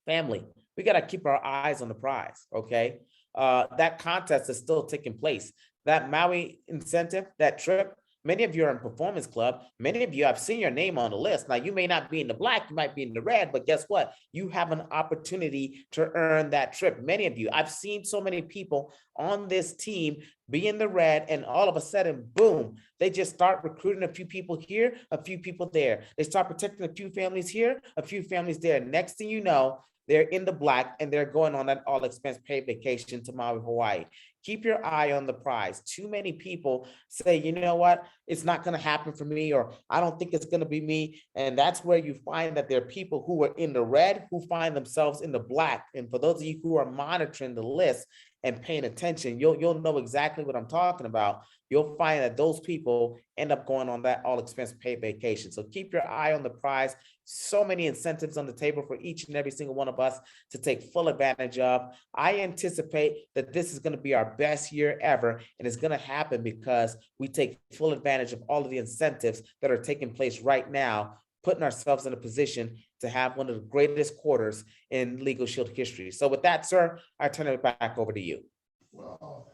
Family, we got to keep our eyes on the prize, okay? That contest is still taking place. That Maui incentive, that trip, many of you are in Performance Club. Many of you, I've seen your name on the list. Now, you may not be in the black, you might be in the red, but guess what? You have an opportunity to earn that trip. Many of you, I've seen so many people on this team be in the red, and all of a sudden, boom, they just start recruiting a few people here, a few people there. They start protecting a few families here, a few families there. Next thing you know, they're in the black and they're going on that all expense paid vacation to Maui, Hawaii. Keep your eye on the prize. Too many people say, you know what, it's not going to happen for me, or I don't think it's going to be me. And that's where you find that there are people who are in the red who find themselves in the black. And for those of you who are monitoring the list and paying attention, you'll know exactly what I'm talking about. You'll find that those people end up going on that all expense paid vacation. So keep your eye on the prize. So many incentives on the table for each and every single one of us to take full advantage of. I anticipate that this is going to be our best year ever, and it's going to happen because we take full advantage of all of the incentives that are taking place right now, putting ourselves in a position to have one of the greatest quarters in Legal Shield history. So with that, sir, I turn it back over to you. Wow.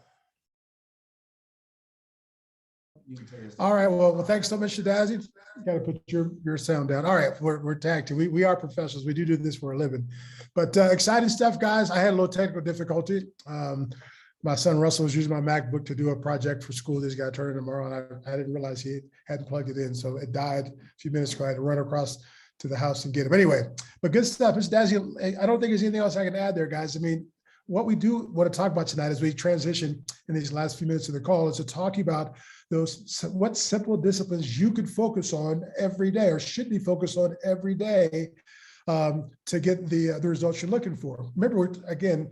All right. Well, thanks so much, Shadazi. You got to put your sound down. All right. We're tagged to. We are professionals. We do this for a living. But exciting stuff, guys. I had a little technical difficulty. My son Russell was using my MacBook to do a project for school. He's got to turn in tomorrow, and I didn't realize he hadn't plugged it in. So it died a few minutes ago. I had to run across to the house and get him. Anyway, but good stuff. Mr. Dazzy, I don't think there's anything else I can add there, guys. I mean, what we do want to talk about tonight as we transition in these last few minutes of the call is to talk about what simple disciplines you could focus on every day, or should be focused on every day, to get the results you're looking for. Remember, again,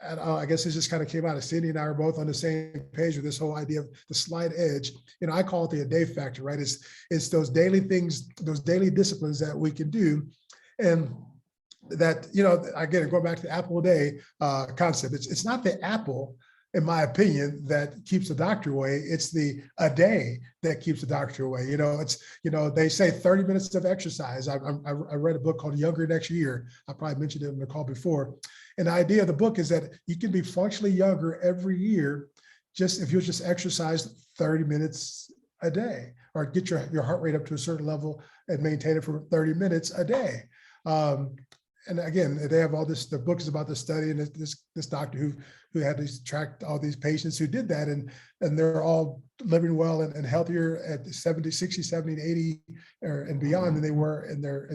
I guess this just kind of came out. Cindy and I are both on the same page with this whole idea of the slight edge. I call it the a day factor, right? It's those daily things, those daily disciplines that we can do, and that, again, going back to the apple a day concept, it's not the apple, in my opinion, that keeps the doctor away. It's the a day that keeps the doctor away. They say 30 minutes of exercise. I read a book called Younger Next Year. I probably mentioned it in the call before. And the idea of the book is that you can be functionally younger every year, just if you just exercise 30 minutes a day, or get your heart rate up to a certain level and maintain it for 30 minutes a day. And again, they have all this, the book is about the study, and this doctor who had to track all these patients who did that, and they're all living well and healthier at 70, 60, 70, 80 and beyond than they were in their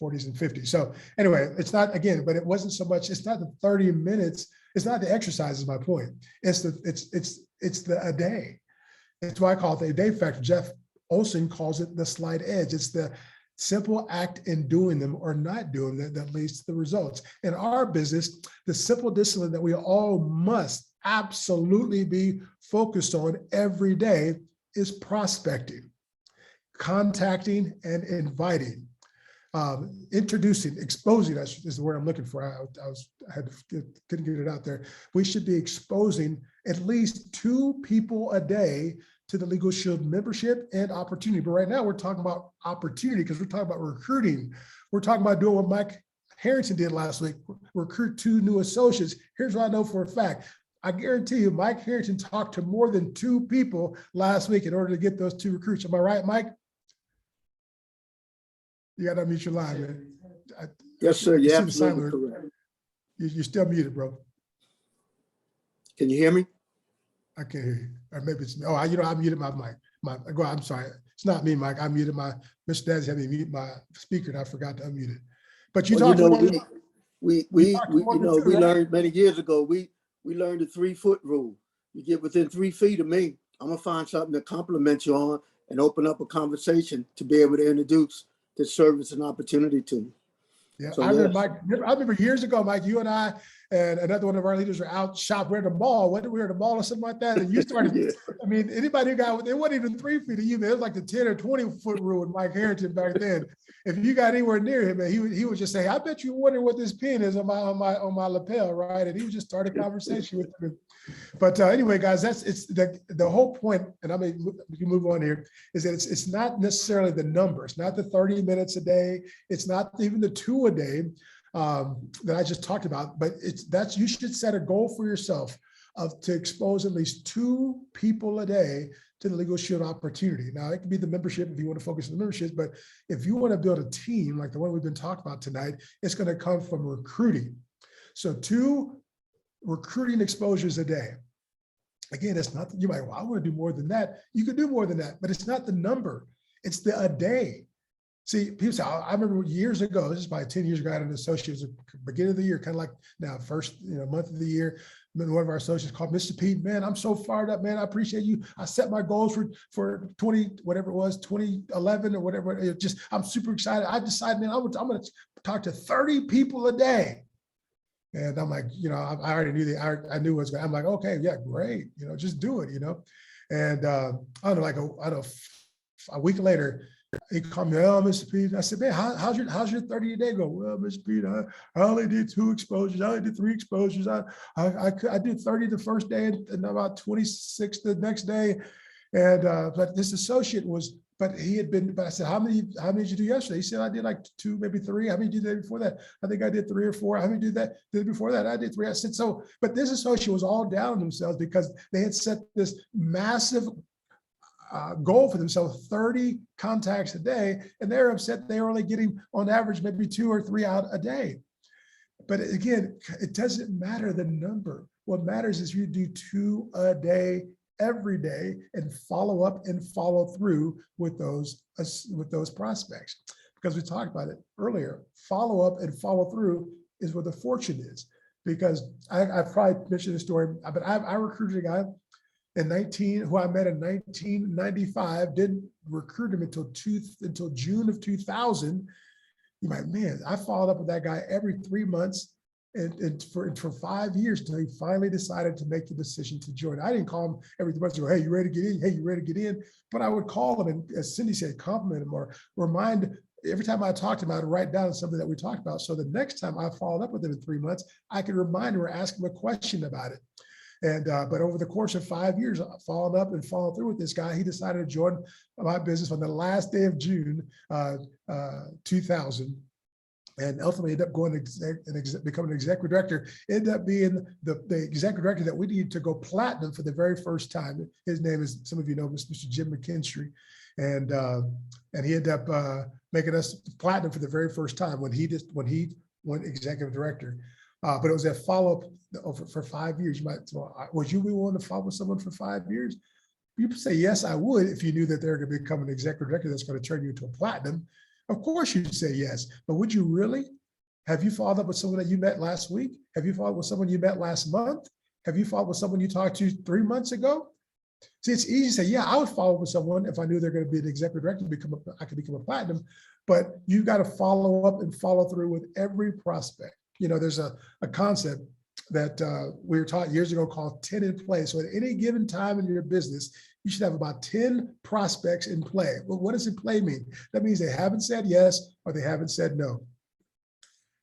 40s and 50s. So anyway, it's not, again, but it wasn't so much, it's not the 30 minutes, it's not the exercise is my point. It's the a day. It's why I call it the a day factor. Jeff Olson calls it the slight edge. It's the simple act in doing them or not doing them that leads to the results. In our business, the simple discipline that we all must absolutely be focused on every day is prospecting, contacting and inviting, introducing, exposing, is the word I'm looking for. Couldn't get it out there. We should be exposing at least 2 people a day to the Legal Shield membership and opportunity. But right now we're talking about opportunity because we're talking about recruiting. We're talking about doing what Mike Harrington did last week, recruit 2 new associates. Here's what I know for a fact. I guarantee you, Mike Harrington talked to more than 2 people last week in order to get those 2 recruits. Am I right, Mike? You got to unmute your line, man. Yes, sir. You You're see the sign absolutely alert. correct. You're still muted, bro. Can you hear me? I can't hear you. Or maybe it's me. Oh, I muted my mic. Go ahead, I'm sorry. It's not me, Mike. I muted my, Mr. Dazzy had me mute my speaker and I forgot to unmute it. But you Well, talked about we learned many years ago, we learned the 3-foot rule. You get within 3 feet of me, I'm gonna find something to compliment you on and open up a conversation to be able to introduce the service and opportunity to you. Yeah, So, I remember, Mike. I remember years ago, Mike, you and I and another one of our leaders were out shopping. We're at the mall. We were at the mall or something like that. And you started, Yeah. I mean, anybody who got, it wasn't even 3 feet of you, man. It was like the 10 or 20-foot rule with Mike Harrington back then. If you got anywhere near him, man, he would just say, I bet you wondering what this pin is on my lapel, right? And he would just start a conversation with him. But anyway, guys, it's the whole point, and I mean, we can move on here, is that it's not necessarily the number. It's not the 30 minutes a day. It's not even the 2 a day that I just talked about, but you should set a goal for yourself to expose at least 2 people a day to the Legal Shield opportunity. Now, it can be the membership if you want to focus on the membership, but if you want to build a team like the one we've been talking about tonight, it's going to come from recruiting. So 2 recruiting exposures a day. Again, it's not that you might, well, I want to do more than that. You can do more than that, but it's not the number. It's the a day. See, people say, I remember years ago, this is probably 10 years ago, I had an associate, it was the beginning of the year, kind of like now, first month of the year. One of our associates called Mr. Pete, man, I'm so fired up, man. I appreciate you. I set my goals for 2011 or whatever. I'm super excited. I decided, man, I'm going to talk to 30 people a day. And I'm like, I already knew I knew what's going. I'm like, okay, yeah, great. Just do it. And I don't know, a week later, he called me, oh, Mr. Pete. I said, man, how's your 30 day go? Well, Mr. Pete, I only did 2 exposures. I only did 3 exposures. I did 30 the first day and about 26 the next day. And but this associate but I said, how many did you do yesterday? He said, I did like 2, maybe 3. How many did you do before that? I think I did 3 or 4. How many did before that? I did 3. I said, so, but this associate was all down on themselves because they had set this massive goal for themselves, 30 contacts a day, and they're upset they're only getting on average maybe 2 or 3 out a day. But again, it doesn't matter the number. What matters is you do 2 a day every day and follow up and follow through with those prospects. Because we talked about it earlier, follow up and follow through is where the fortune is. Because I've probably mentioned the story, but I recruited a guy who I met in 1995, didn't recruit him until June of 2000. You're like, man, I followed up with that guy every 3 months and for 5 years until he finally decided to make the decision to join. I didn't call him every 3 months and go, hey, you ready to get in? Hey, you ready to get in? But I would call him and, as Cindy said, compliment him or remind. Every time I talked to him, I'd write down something that we talked about. So the next time I followed up with him in 3 months, I could remind him or ask him a question about it. And but over the course of 5 years, following up and following through with this guy, he decided to join my business on the last day of June 2000. And ultimately ended up going and becoming an executive director, ended up being the executive director that we needed to go platinum for the very first time. His name is, some of you know, Mr. Jim McKinstry. And he ended up making us platinum for the very first time when he went executive director. But it was a follow-up for 5 years. You might, would you be willing to follow with someone for 5 years? You say, yes, I would, if you knew that they're going to become an executive director that's going to turn you into a platinum. Of course you'd say yes, but would you really? Have you followed up with someone that you met last week? Have you followed with someone you met last month? Have you followed with someone you talked to 3 months ago? See, it's easy to say, yeah, I would follow up with someone if I knew they're going to be an executive director, I could become a platinum, but you got to follow up and follow through with every prospect. There's a concept that we were taught years ago called 10 in play. So at any given time in your business, you should have about 10 prospects in play. Well, what does in play mean? That means they haven't said yes or they haven't said no.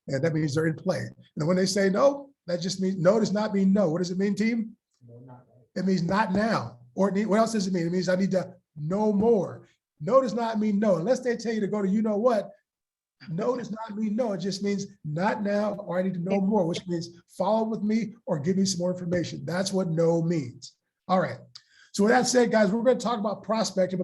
And that means they're in play. And when they say no, that just means no does not mean no. What does it mean, team? It means not now. Or what else does it mean? It means I need to know more. No does not mean no. Unless they tell you to go to you know what, no does not mean no. It just means not now, or I need to know more, which means follow with me or give me some more information. That's what no means. All right. So with that said, guys, we're going to talk about prospecting,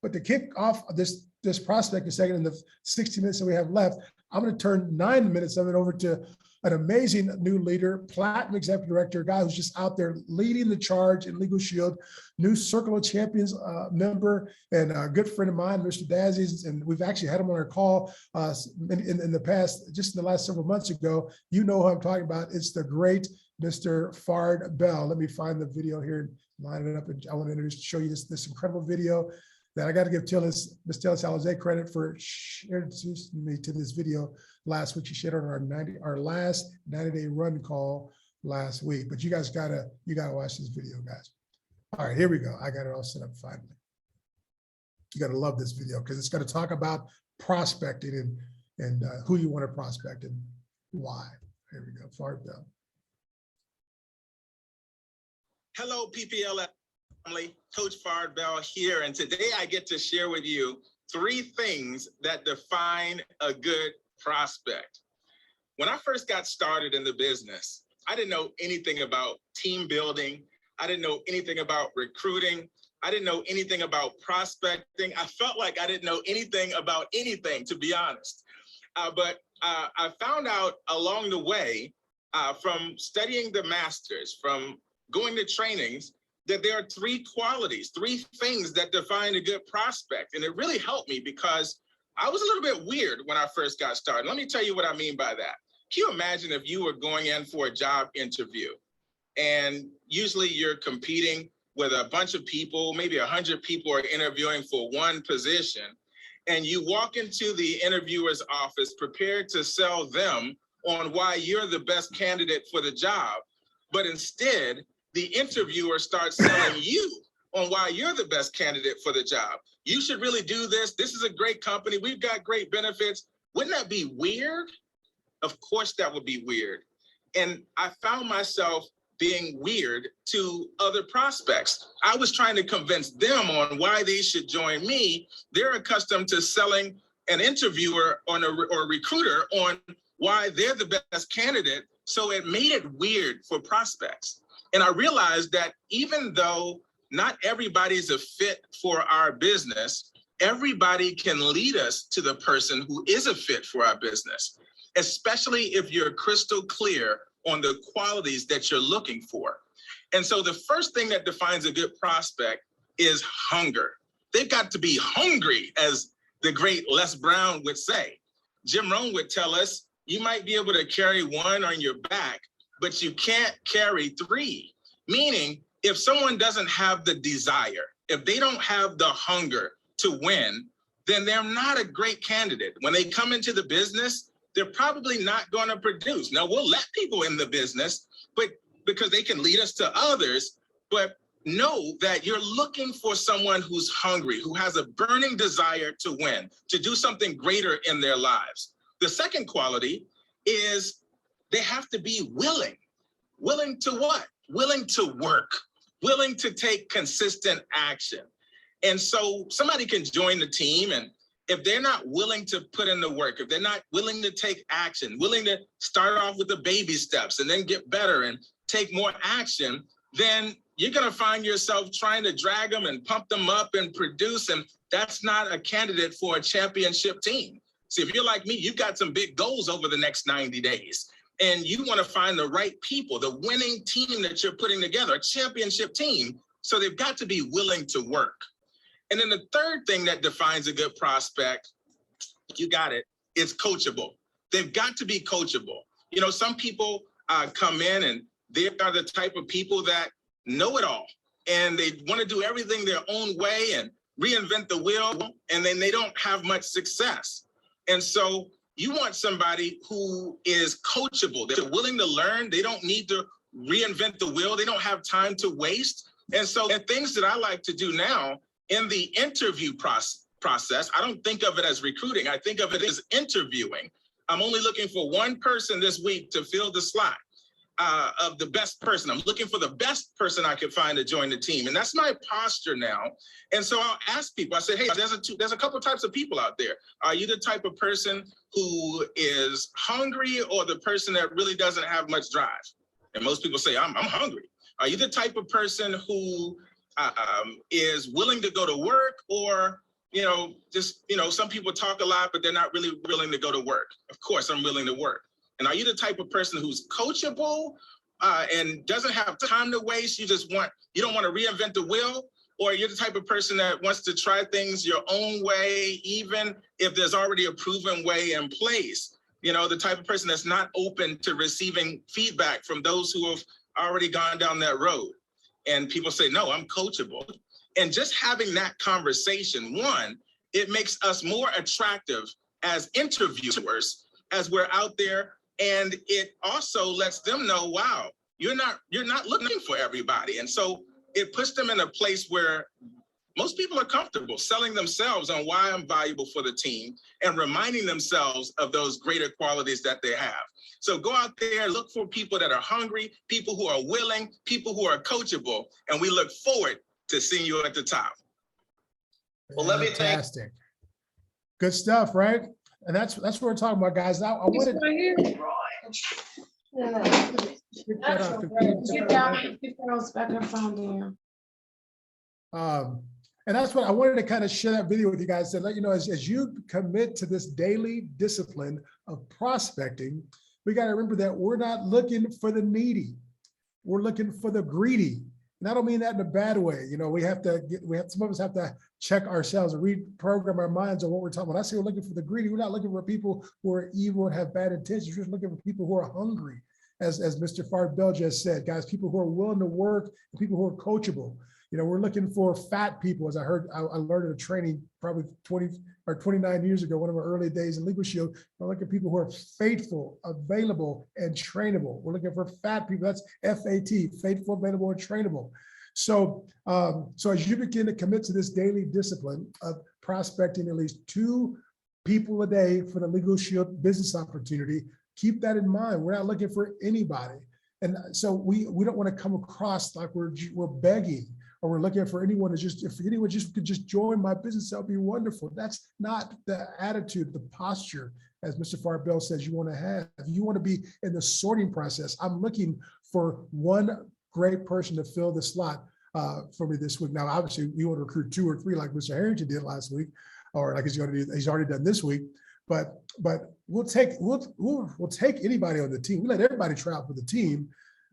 but to kick off this prospecting segment in the 60 minutes that we have left, I'm going to turn 9 minutes of it over to an amazing new leader, platinum executive director, a guy who's just out there leading the charge in Legal Shield, new Circle of Champions member, and a good friend of mine, Mr. Dazzy, and we've actually had him on our call in the past, just in the last several months ago. You know who I'm talking about. It's the great Mr. Fard Bell. Let me find the video here and line it up. And I want to show you this incredible video that I got to give Ms. Tillis Alizé credit for introducing me to this video last week. She shared on our last 90-day run call last week. But you guys gotta watch this video, guys. All right, here we go. I got it all set up finally. You gotta love this video because it's gonna talk about prospecting and who you want to prospect and why. Here we go. Fard Bell. Hello, PPL family. Coach Fard Bell here, and today I get to share with you 3 things that define a good prospect. When I first got started in the business, I didn't know anything about team building. I didn't know anything about recruiting. I didn't know anything about prospecting. I felt like I didn't know anything about anything, to be honest. But I found out along the way from studying the masters, from going to trainings, that there are 3 qualities, 3 things that define a good prospect. And it really helped me because I was a little bit weird when I first got started. Let me tell you what I mean by that. Can you imagine if you were going in for a job interview and usually you're competing with a bunch of people, maybe 100 people are interviewing for one position, and you walk into the interviewer's office prepared to sell them on why you're the best candidate for the job, but instead, the interviewer starts selling you on why you're the best candidate for the job. You should really do this. This is a great company. We've got great benefits. Wouldn't that be weird? Of course that would be weird. And I found myself being weird to other prospects. I was trying to convince them on why they should join me. They're accustomed to selling an interviewer or a recruiter on why they're the best candidate. So it made it weird for prospects. And I realized that even though not everybody's a fit for our business, everybody can lead us to the person who is a fit for our business, especially if you're crystal clear on the qualities that you're looking for. And so the first thing that defines a good prospect is hunger. They've got to be hungry, as the great Les Brown would say. Jim Rohn would tell us, you might be able to carry 1 on your back, but you can't carry 3. Meaning, if someone doesn't have the desire, if they don't have the hunger to win, then they're not a great candidate. When they come into the business, they're probably not going to produce. Now, we'll let people in the business, but because they can lead us to others, but know that you're looking for someone who's hungry, who has a burning desire to win, to do something greater in their lives. The second quality is they have to be willing. Willing to what? Willing to work, willing to take consistent action. And so somebody can join the team, and if they're not willing to put in the work, if they're not willing to take action, willing to start off with the baby steps and then get better and take more action, then you're going to find yourself trying to drag them and pump them up and produce, and that's not a candidate for a championship team. See, if you're like me, you've got some big goals over the next 90 days, and you want to find the right people, the winning team that you're putting together, a championship team, so they've got to be willing to work. And then the third thing that defines a good prospect, you got it, is coachable. They've got to be coachable. You know, some people come in and they are the type of people that know it all. and they want to do everything their own way and reinvent the wheel, and then they don't have much success. And so you want somebody who is coachable. They're willing to learn. They don't need to reinvent the wheel. They don't have time to waste. And so the things that I like to do now in the interview process, I don't think of it as recruiting. I think of it as interviewing. I'm only looking for one person this week to fill the slot of the best person. I'm looking for the best person I can find to join the team. And that's my posture now. And so I'll ask people, I say, hey, there's a couple types of people out there. Are you the type of person who is hungry or the person that really doesn't have much drive? And most people say, I'm hungry. Are you the type of person who is willing to go to work, or some people talk a lot, but they're not really willing to go to work? Of course, I'm willing to work. And are you the type of person who's coachable and doesn't have time to waste? You don't want to reinvent the wheel? Or you're the type of person that wants to try things your own way, even if there's already a proven way in place? The type of person that's not open to receiving feedback from those who have already gone down that road. And people say, no, I'm coachable. And just having that conversation, one, it makes us more attractive as interviewers as we're out there. And it also lets them know, wow, you're not looking for everybody. And so it puts them in a place where most people are comfortable selling themselves on why I'm valuable for the team and reminding themselves of those greater qualities that they have. So go out there, look for people that are hungry, people who are willing, people who are coachable, and we look forward to seeing you at the top. Well, let me fantastic. Good stuff, right? And that's what we're talking about, guys. Now I wanted and that's what I wanted to kind of share that video with you guys to let you know, as you commit to this daily discipline of prospecting, we got to remember that we're not looking for the needy. We're looking for the greedy. And I don't mean that in a bad way. Some of us have to check ourselves and reprogram our minds on what we're talking about. I say we're looking for the greedy. We're not looking for people who are evil and have bad intentions. We're just looking for people who are hungry, as Mr. Fard-Bell just said, guys, people who are willing to work, and people who are coachable. We're looking for fat people, as I learned in a training probably 20 or 29 years ago, one of our early days in Legal Shield. We're looking for people who are faithful, available, and trainable. We're looking for fat people. That's FAT, faithful, available, and trainable. So as you begin to commit to this daily discipline of prospecting at least 2 people a day for the Legal Shield business opportunity, keep that in mind. We're not looking for anybody. And so we don't want to come across like we're begging, or we're looking for anyone to if anyone could just join my business, that would be wonderful. That's not the attitude, the posture, as Mr. Fard-Bell says, you want to have. You want to be in the sorting process. I'm looking for one great person to fill the slot for me this week. Now, obviously, you want to recruit 2 or 3 like Mr. Harrington did last week, or like he's already done this week. But we'll take anybody on the team. We let everybody try out for the team,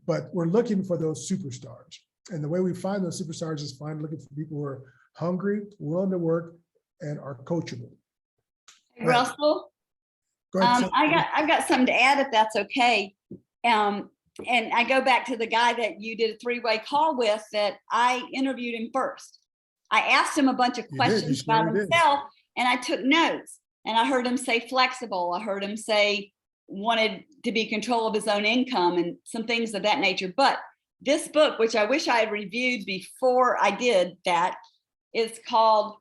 but we're looking for those superstars. And the way we find those superstars is looking for people who are hungry, willing to work, and are coachable. Russell, Go ahead. I've got something to add, if that's okay. And I go back to the guy that you did a 3-way call with, that I interviewed him first. I asked him a bunch of questions about himself, and I took notes. And I heard him say flexible. I heard him say wanted to be in control of his own income and some things of that nature. But this book, which I wish I had reviewed before I did that, is called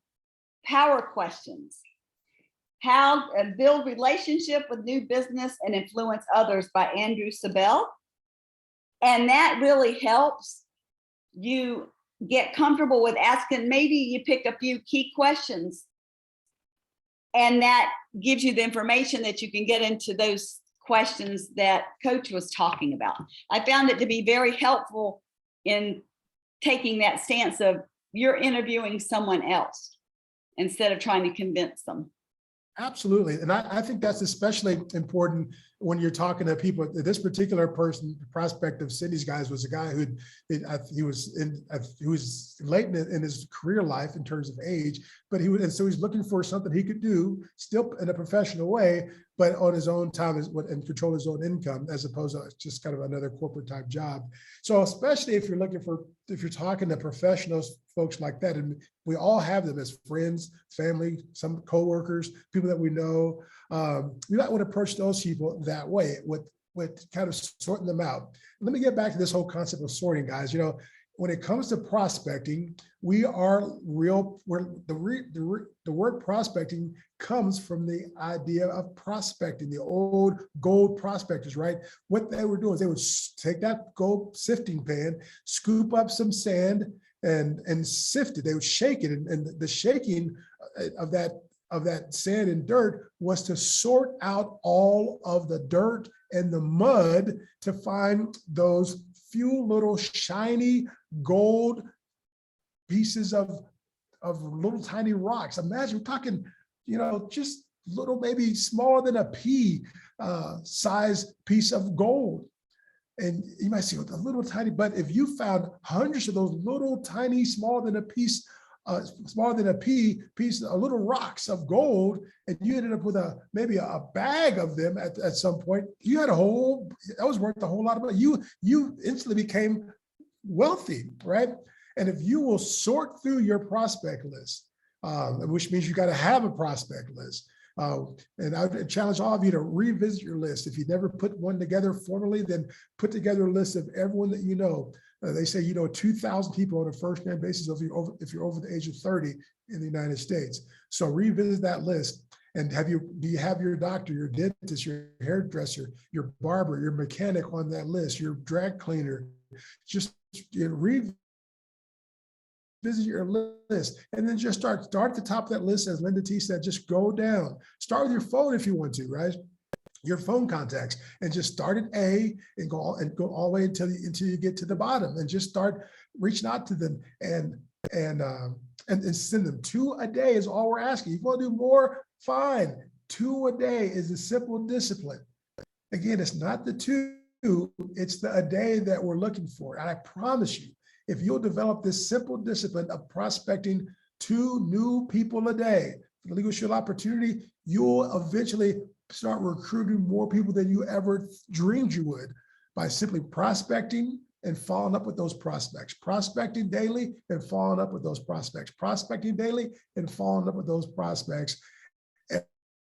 Power Questions: How to Build Relationship with New Business and Influence Others by Andrew Sabel. And that really helps you get comfortable with asking. Maybe you pick a few key questions, and that gives you the information that you can get into those questions that Coach was talking about. I found it to be very helpful in taking that stance of you're interviewing someone else instead of trying to convince them. Absolutely. And I think that's especially important when you're talking to people, this particular person, the prospect of Cindy's guys was a guy he was late in his career life in terms of age, but so he's looking for something he could do still in a professional way, but on his own time and control his own income, as opposed to just kind of another corporate type job. So especially if you're talking to professionals, folks like that, and we all have them as friends, family, some coworkers, people that we know. You might want to approach those people that way with kind of sorting them out. Let me get back to this whole concept of sorting, guys. When it comes to prospecting, the word prospecting comes from the idea of prospecting, the old gold prospectors, right? What they were doing is they would take that gold sifting pan, scoop up some sand and sift it. They would shake it. And the shaking of that sand and dirt was to sort out all of the dirt and the mud to find those few little shiny gold pieces of little tiny rocks. Imagine we're talking, just little, maybe smaller than a pea size piece of gold. And you might say, a little tiny, but if you found hundreds of those little tiny, smaller than a pea piece, little rocks of gold, and you ended up with maybe a bag of them at some point, you had that was worth a whole lot of money. You instantly became wealthy, right? And if you will sort through your prospect list, which means you got to have a prospect list. And I would challenge all of you to revisit your list. If you never put one together formally, then put together a list of everyone that you know. They say 2,000 people on a first name basis if you're over the age of 30 in the United States. So revisit that list. And do you have your doctor, your dentist, your hairdresser, your barber, your mechanic on that list, your drag cleaner? Just revisit your list, and then just start at the top of that list. As Linda T said, just go down. Start with your phone if you want to, right? Your phone contacts, and just start at A and go all the way until you get to the bottom, and just start reaching out to them and send them 2 a day is all we're asking. If you want to do more, fine. 2 a day is a simple discipline. Again, it's not the 2, it's the a day that we're looking for. And I promise you, if you'll develop this simple discipline of prospecting 2 new people a day for the Legal Shield opportunity, you'll eventually start recruiting more people than you ever dreamed you would by simply prospecting and following up with those prospects. Prospecting daily and following up with those prospects. Prospecting daily and following up with those prospects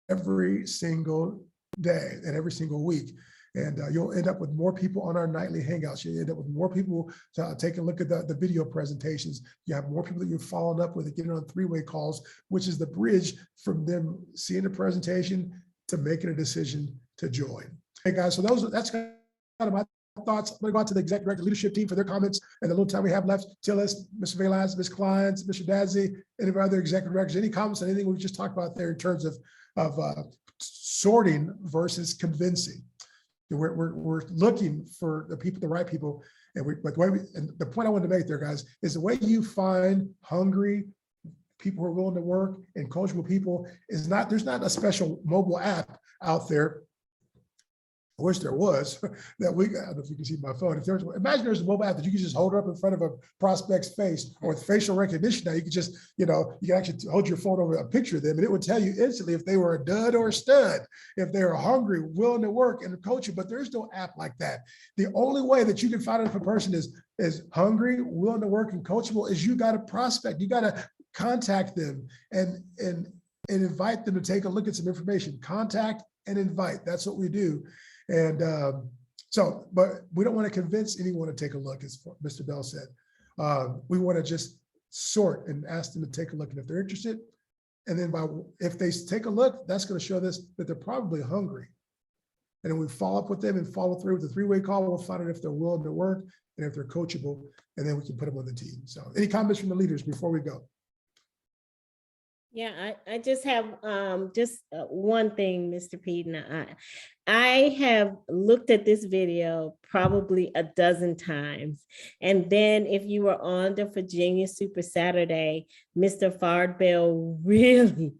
every single day and every single week. And you'll end up with more people on our nightly hangouts. You end up with more people taking a look at the video presentations. You have more people that you're following up with and getting on 3-way calls, which is the bridge from them seeing the presentation to making a decision to join. Hey guys, so that's kind of my thoughts. I'm going to go out to the executive director leadership team for their comments and the little time we have left. Tillis, Mr. Valance, Ms. Kleins, Mr. Dazzy, any of our other executive directors, any comments on anything we just talked about there in terms of sorting versus convincing. We're looking for the right people, and the point I wanted to make there, guys, is the way you find hungry people who are willing to work and coachable people is there's not a special mobile app out there. I wish there was that I don't know if you can see my phone. Imagine there's a mobile app that you can just hold up in front of a prospect's face, or with facial recognition now, you can just, you can actually hold your phone over a picture of them, and it would tell you instantly if they were a dud or a stud, if they were hungry, willing to work, and coachable. But there's no app like that. The only way that you can find out if a person is hungry, willing to work, and coachable is you got to prospect. You got to contact them and invite them to take a look at some information. Contact and invite. That's what we do. And but we don't want to convince anyone to take a look, as Mr. Bell said. We want to just sort and ask them to take a look. And if they're interested, and then if they take a look, that's going to show us that they're probably hungry. And then we follow up with them and follow through with the 3-way call. We'll find out if they're willing to work and if they're coachable, and then we can put them on the team. So any comments from the leaders before we go? Yeah, I just have one thing, Mr. Peden. I have looked at this video probably a dozen times. And then if you were on the Virginia Super Saturday, Mr. Fardbell really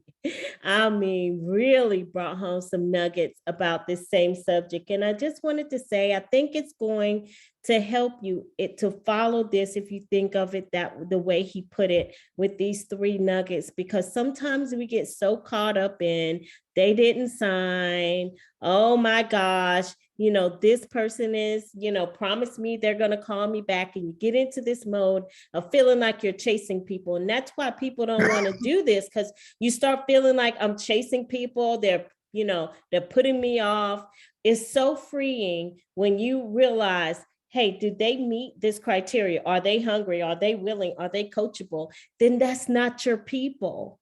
I mean, really brought home some nuggets about this same subject. And I just wanted to say, I think it's going to help you to follow this if you think of it that the way he put it with these 3 nuggets, because sometimes we get so caught up in they didn't sign. Oh my gosh, this person is, promised me they're going to call me back, and you get into this mode of feeling like you're chasing people. And that's why people don't want to do this, because you start feeling like I'm chasing people. They're putting me off. It's so freeing when you realize, hey, did they meet this criteria? Are they hungry? Are they willing? Are they coachable? Then that's not your people.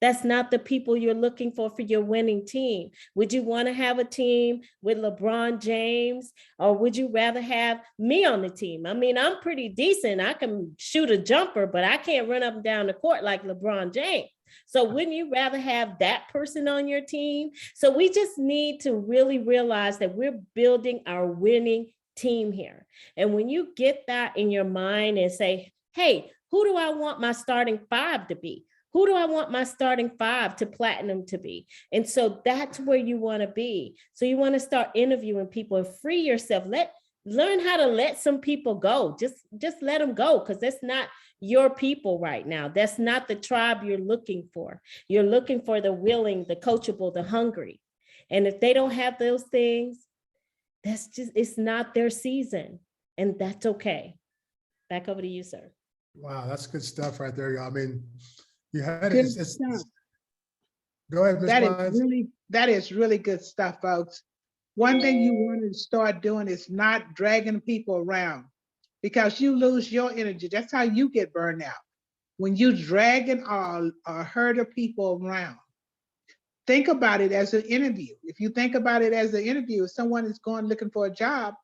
That's not the people you're looking for your winning team. Would you want to have a team with LeBron James, or would you rather have me on the team? I mean, I'm pretty decent. I can shoot a jumper, but I can't run up and down the court like LeBron James. So wouldn't you rather have that person on your team? So we just need to really realize that we're building our winning team here. And when you get that in your mind and say, hey, who do I want my starting 5 to be? Who do I want my starting 5 to platinum to be? And so that's where you want to be. So you want to start interviewing people and free yourself. Learn how to let some people go. Just let them go, because that's not your people right now. That's not the tribe you're looking for. You're looking for the willing, the coachable, the hungry. And if they don't have those things, it's not their season. And that's okay. Back over to you, sir. Wow, that's good stuff right there, y'all. I mean, you had Good it. stuff. Go ahead, Ms. That is really good stuff, folks. One thing you want to start doing is not dragging people around, because you lose your energy. That's how you get burned out. When you dragging a herd of people around. Think about it as an interview. If you think about it as an interview, if someone is going looking for a job,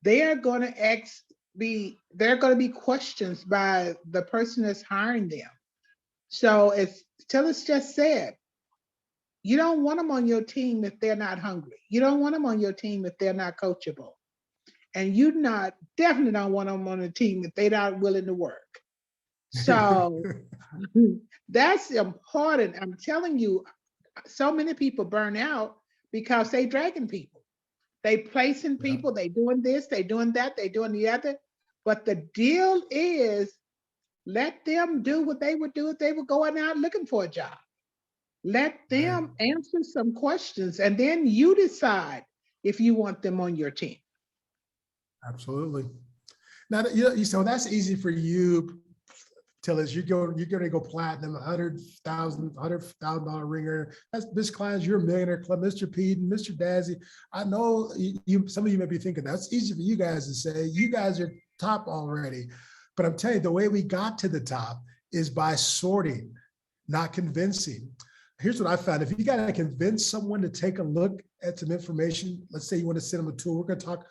there are going to be questions by the person that's hiring them. So as Tillis just said, you don't want them on your team if they're not hungry. You don't want them on your team if they're not coachable. And you definitely don't want them on the team if they're not willing to work. So that's important. I'm telling you, so many people burn out because they dragging people. They placing people, they doing this, they doing that, they doing the other. But the deal is, let them do what they would do if they were going out looking for a job. Let them answer some questions, and then you decide if you want them on your team. Absolutely. Now, so that's easy for you, Tillis. You're going to go platinum, $100,000 ringer. That's Miss Kleins, you're a millionaire club, Mr. Peden, Mr. Dazzy. I know some of you may be thinking that's easy for you guys to say. You guys are top already. But I'm telling you, the way we got to the top is by sorting, not convincing. Here's what I found. If you got to convince someone to take a look at some information, let's say you want to send them a tool. We're going to talk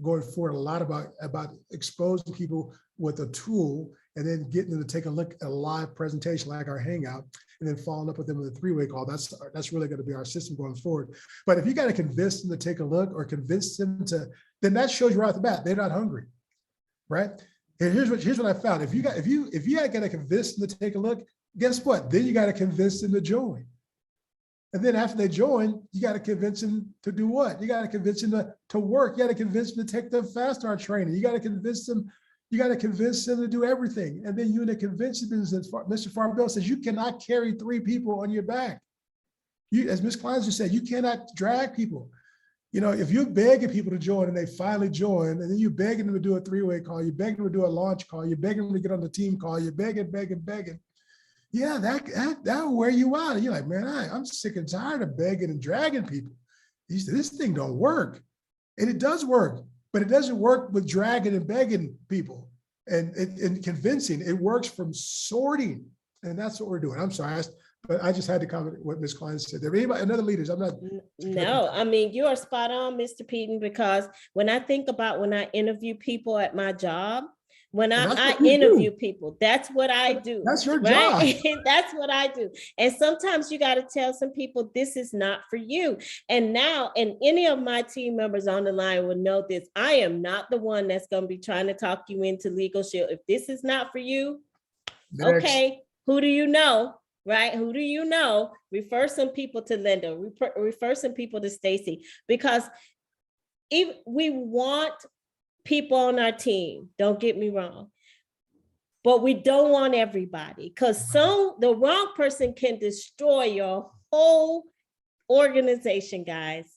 going forward a lot about exposing people with a tool and then getting them to take a look at a live presentation like our Hangout, and then following up with them with a 3-way call. That's really going to be our system going forward. But if you got to convince them to take a look or convince them to, then that shows you right off the bat, they're not hungry, right? And here's what I found. If you got to convince them to take a look, guess what? Then you got to convince them to join. And then after they join, you got to convince them to do what? You got to convince them to work. You got to convince them to take the fast start training. You got to convince them to do everything. And then you in the convention business, Mr. Farmville says, you cannot carry 3 people on your back. As Ms. Kleins just said, you cannot drag people. If you're begging people to join and they finally join, and then you're begging them to do a 3-way call, you're begging them to do a launch call, you're begging them to get on the team call, you're begging. Yeah, that will wear you out. And you're like, man, I'm sick and tired of begging and dragging people. He said, this thing don't work. And it does work, but it doesn't work with dragging and begging people and convincing. It works from sorting. And that's what we're doing. I'm sorry, but I just had to comment what Ms. Klein said. There anybody, another leaders? I'm not. No, I mean, you are spot on, Mr. Peden, because when I think about when I interview people at my job, when I interview people, that's what I do. That's your job. That's what I do. And sometimes you got to tell some people this is not for you. And now, and any of my team members on the line will know this, I am not the one that's going to be trying to talk you into Legal Shield. If this is not for you, okay, who do you know? right? Who do you know? Refer some people to Linda, refer some people to Stacy, because if we want people on our team, don't get me wrong, but we don't want everybody, because the wrong person can destroy your whole organization, guys,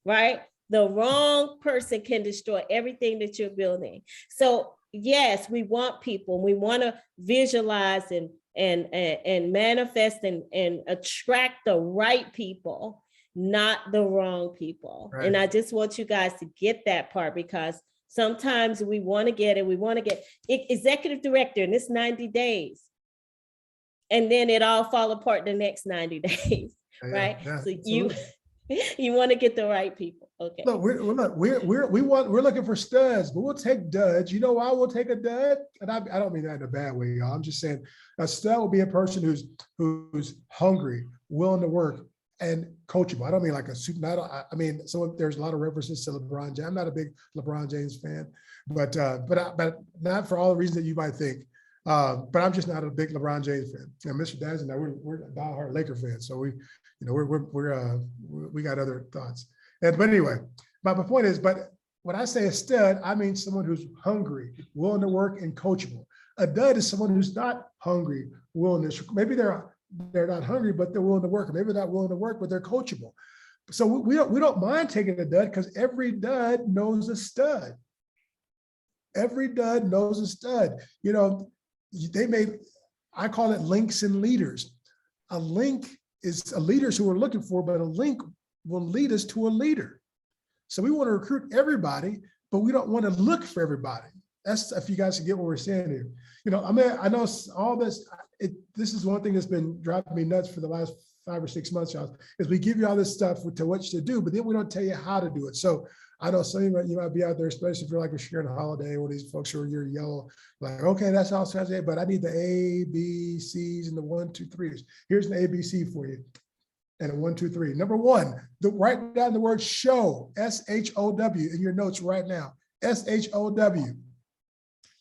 right? The wrong person can destroy everything that you're building. So yes, we want people, we want to visualize and manifest and attract the right people, not the wrong people. Right. And I just want you guys to get that part, because sometimes we want to get it. We want to get executive director in this 90 days. And then it all fall apart the next 90 days, right? Yeah, so absolutely. you want to get the right people. Okay. Look, we're looking for studs, but we'll take duds. You know why we'll take a dud? And I don't mean that in a bad way, y'all. I'm just saying a stud will be a person who's hungry, willing to work, and coachable. I don't mean like a super. I mean, so there's a lot of references to LeBron James. I'm not a big LeBron James fan, but not for all the reasons that you might think. But I'm just not a big LeBron James fan. And Mr. Daz and I, we're diehard Laker fans, so we got other thoughts. But anyway, my point is, but when I say a stud, I mean someone who's hungry, willing to work, and coachable. A dud is someone who's not hungry, willing to. Maybe they're not hungry, but they're willing to work. Or maybe they're not willing to work, but they're coachable. So we don't mind taking a dud, because every dud knows a stud. Every dud knows a stud. You know, I call it links and leaders. A link is a leaders who we're looking for, but a link will lead us to a leader. So we want to recruit everybody, but we don't want to look for everybody. That's, if you guys can get what we're saying here. You know, I mean, I know all this, this is one thing that's been driving me nuts for the last 5 or 6 months, y'all, is we give you all this stuff to what to do, but then we don't tell you how to do it. So I know some of you might be out there, especially if you're like a sharing a holiday, when these folks are you're yellow, like, okay, that's all Saturday, but I need the A, B, C's, and the 1, 2, 3s. Here's an ABC for you. And a 1, 2, 3. Number one, write down the word show, S-H-O-W, in your notes right now. S-H-O-W.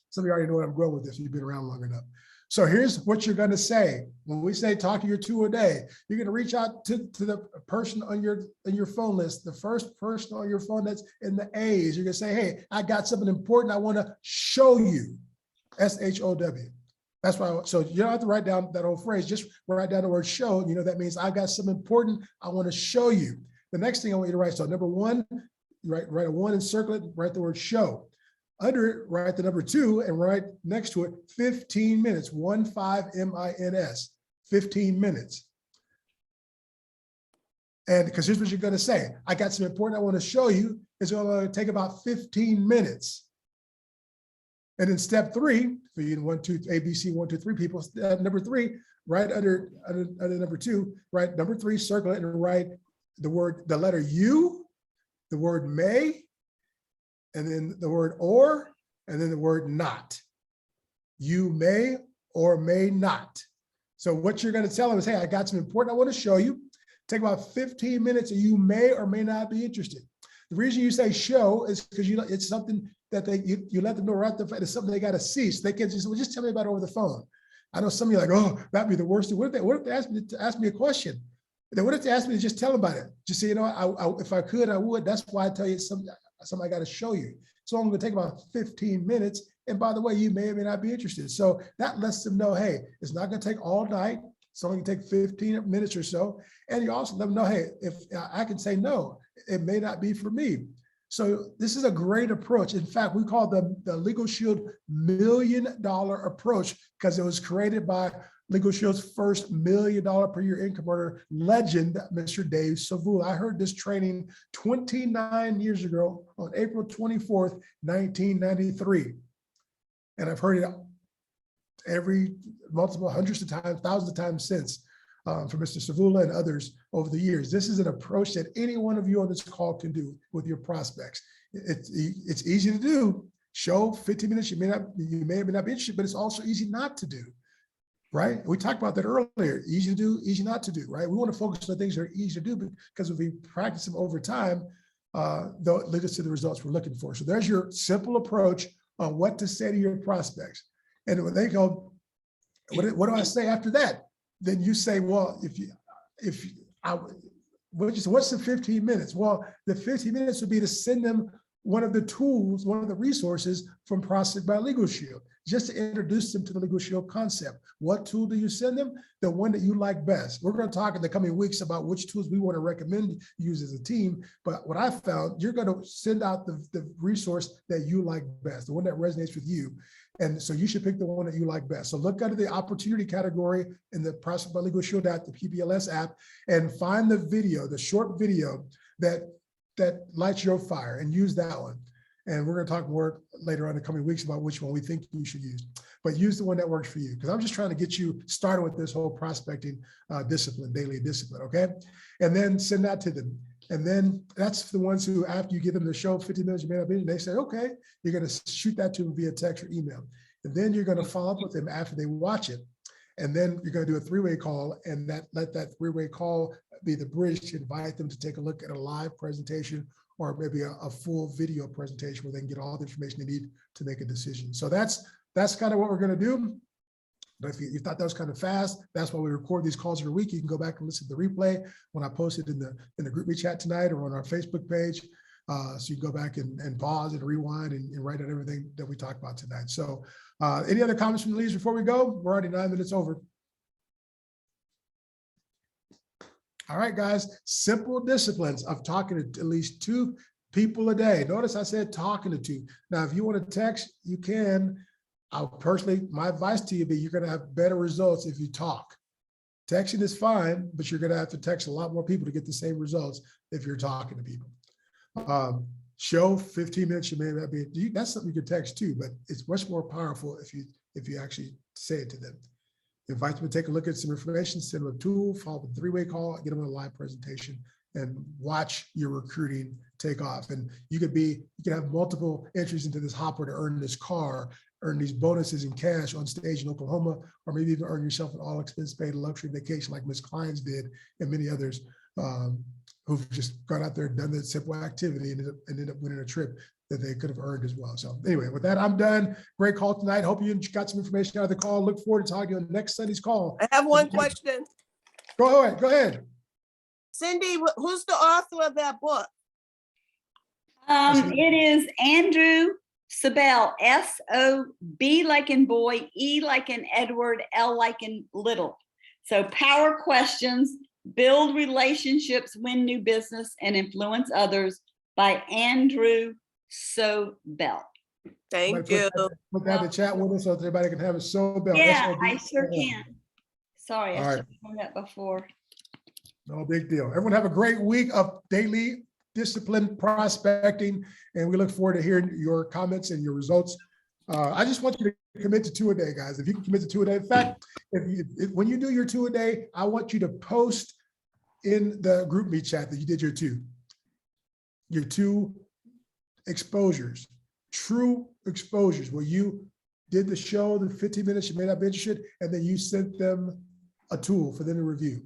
Some of you already know where I'm going with this. You've been around long enough. So here's what you're going to say. When we say talk to your 2 a day, you're going to reach out to the person on your phone list, the first person on your phone that's in the A's. You're going to say, hey, I got something important I want to show you. S-H-O-W. That's why, so you don't have to write down that whole phrase, just write down the word show. You know, that means I've got something important I want to show you. The next thing I want you to write, so number 1, write a 1 and circle it, write the word show. Under it, write the number 2 and write next to it 15 minutes, 15 15 minutes. And because here's what you're going to say. I got some important I want to show you. It's going to take about 15 minutes. And then step 3, for you 1, 2, ABC, 1, 2, 3 people, number 3, right under number 2, write number 3, circle it, and write the letter U, the word may, and then the word or, and then the word not. You may or may not. So what you're going to tell them is, hey, I got some important I want to show you. Take about 15 minutes, and you may or may not be interested. The reason you say show is because it's something that you let them know right the it's something they got to see. So they can just tell me about it over the phone. I know some of you are like, oh, that'd be the worst thing. What if they ask me a question? Then what if they ask me to just tell them about it? Just say, you know, if I could, I would. That's why I tell you something I got to show you. So I'm going to take about 15 minutes. And by the way, you may or may not be interested. So that lets them know, hey, it's not going to take all night. It's only going to take 15 minutes or so. And you also let them know, hey, if I can say no, it may not be for me. So this is a great approach. In fact, we call the Legal Shield $1 million approach because it was created by Legal Shield's first $1 million per year income earner legend, Mr. Dave Savula. I heard this training 29 years ago on April 24th, 1993. And I've heard it multiple hundreds of times, thousands of times since from Mr. Savula and others over the years. This is an approach that any one of you on this call can do with your prospects. It's easy to do. Show 15 minutes, you may or may not be interested, but it's also easy not to do, right? We talked about that earlier. Easy to do, easy not to do, right? We want to focus on things that are easy to do because if we practice them over time, they'll lead us to the results we're looking for. So there's your simple approach on what to say to your prospects. And when they go, what do I say after that? then you say, well, what's the 15 minutes? Well, the 15 minutes would be to send them one of the tools, one of the resources from Prospect by Legal Shield, just to introduce them to the Legal Shield concept. What tool do you send them? The one that you like best. We're going to talk in the coming weeks about which tools we want to recommend you use as a team. But what I found, you're going to send out the resource that you like best, the one that resonates with you. And so you should pick the one that you like best. So look under the opportunity category in the Prospect by Legal Shield app, the PPLS app, and find the video, the short video that lights your fire, and use that one. And we're going to talk more later on in the coming weeks about which one we think you should use. But use the one that works for you, because I'm just trying to get you started with this whole prospecting discipline, daily discipline, okay? And then send that to them. And then that's the ones who, after you give them the show 50 minutes, you may not be, they say, okay, you're going to shoot that to them via text or email. And then you're going to follow up with them after they watch it. And then you're going to do a three-way call, and let that three-way call be the bridge to invite them to take a look at a live presentation, or maybe a full video presentation where they can get all the information they need to make a decision. So that's kind of what we're going to do. But if you thought that was kind of fast, that's why we record these calls every week. You can go back and listen to the replay when I post it in the group me chat tonight, or on our Facebook page. So you can go back and pause and rewind and write out everything that we talked about tonight. So any other comments from the leaders before we go? We're already 9 minutes over. All right, guys, simple disciplines of talking to at least 2 people a day. Notice I said talking to 2. Now, if you want to text, you can. My advice to you be you're going to have better results if you talk. Texting is fine, but you're going to have to text a lot more people to get the same results if you're talking to people. Show 15 minutes, you may not be, that's something you can text too, but it's much more powerful if you actually say it to them. Invite them to take a look at some information, send them a tool, follow up with a 3-way call, get them on a live presentation, and watch your recruiting take off. And you can have multiple entries into this hopper to earn this car, earn these bonuses in cash on stage in Oklahoma, or maybe even earn yourself an all expense paid luxury vacation like Ms. Klein's did, and many others who've just gone out there and done that simple activity and ended up winning a trip that they could have earned as well. So anyway, with that, I'm done. Great call tonight. Hope you got some information out of the call. Look forward to talking on next Sunday's call. I have one question. Go ahead. Cindy, who's the author of that book? It is Andrew Sabell, S-O-B like in boy, E like in Edward, L like in little. So Power Questions, Build Relationships, Win New Business, and Influence Others by Andrew Sobel. Thank you. Put that in the chat with us so that everybody can have it. Sobel. Yeah, I sure can. Sorry, All I right. should have done that before. No big deal. Everyone have a great week of daily discipline prospecting, and we look forward to hearing your comments and your results. I just want you to commit to 2 a day, guys. If you can commit to 2 a day, in fact, when you do your 2 a day, I want you to post in the group me chat that you did your 2 exposures, true exposures, where you did the show, the 15 minutes, you may not be interested, and then you sent them a tool for them to review.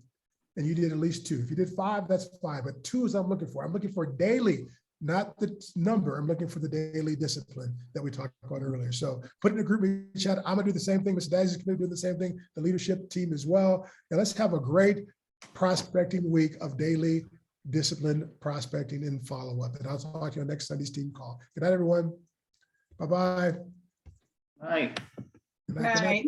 And you did at least 2. If you did 5, that's fine. But 2 is what I'm looking for. I'm looking for daily, not the number. I'm looking for the daily discipline that we talked about earlier. So put it in the group me chat. I'm gonna do the same thing. Mr. Dazzy's gonna do the same thing. The leadership team as well. And let's have a great prospecting week of daily discipline prospecting and follow-up. And I'll talk to you on next Sunday's team call. Good night, everyone. Bye-bye. Right. Good night.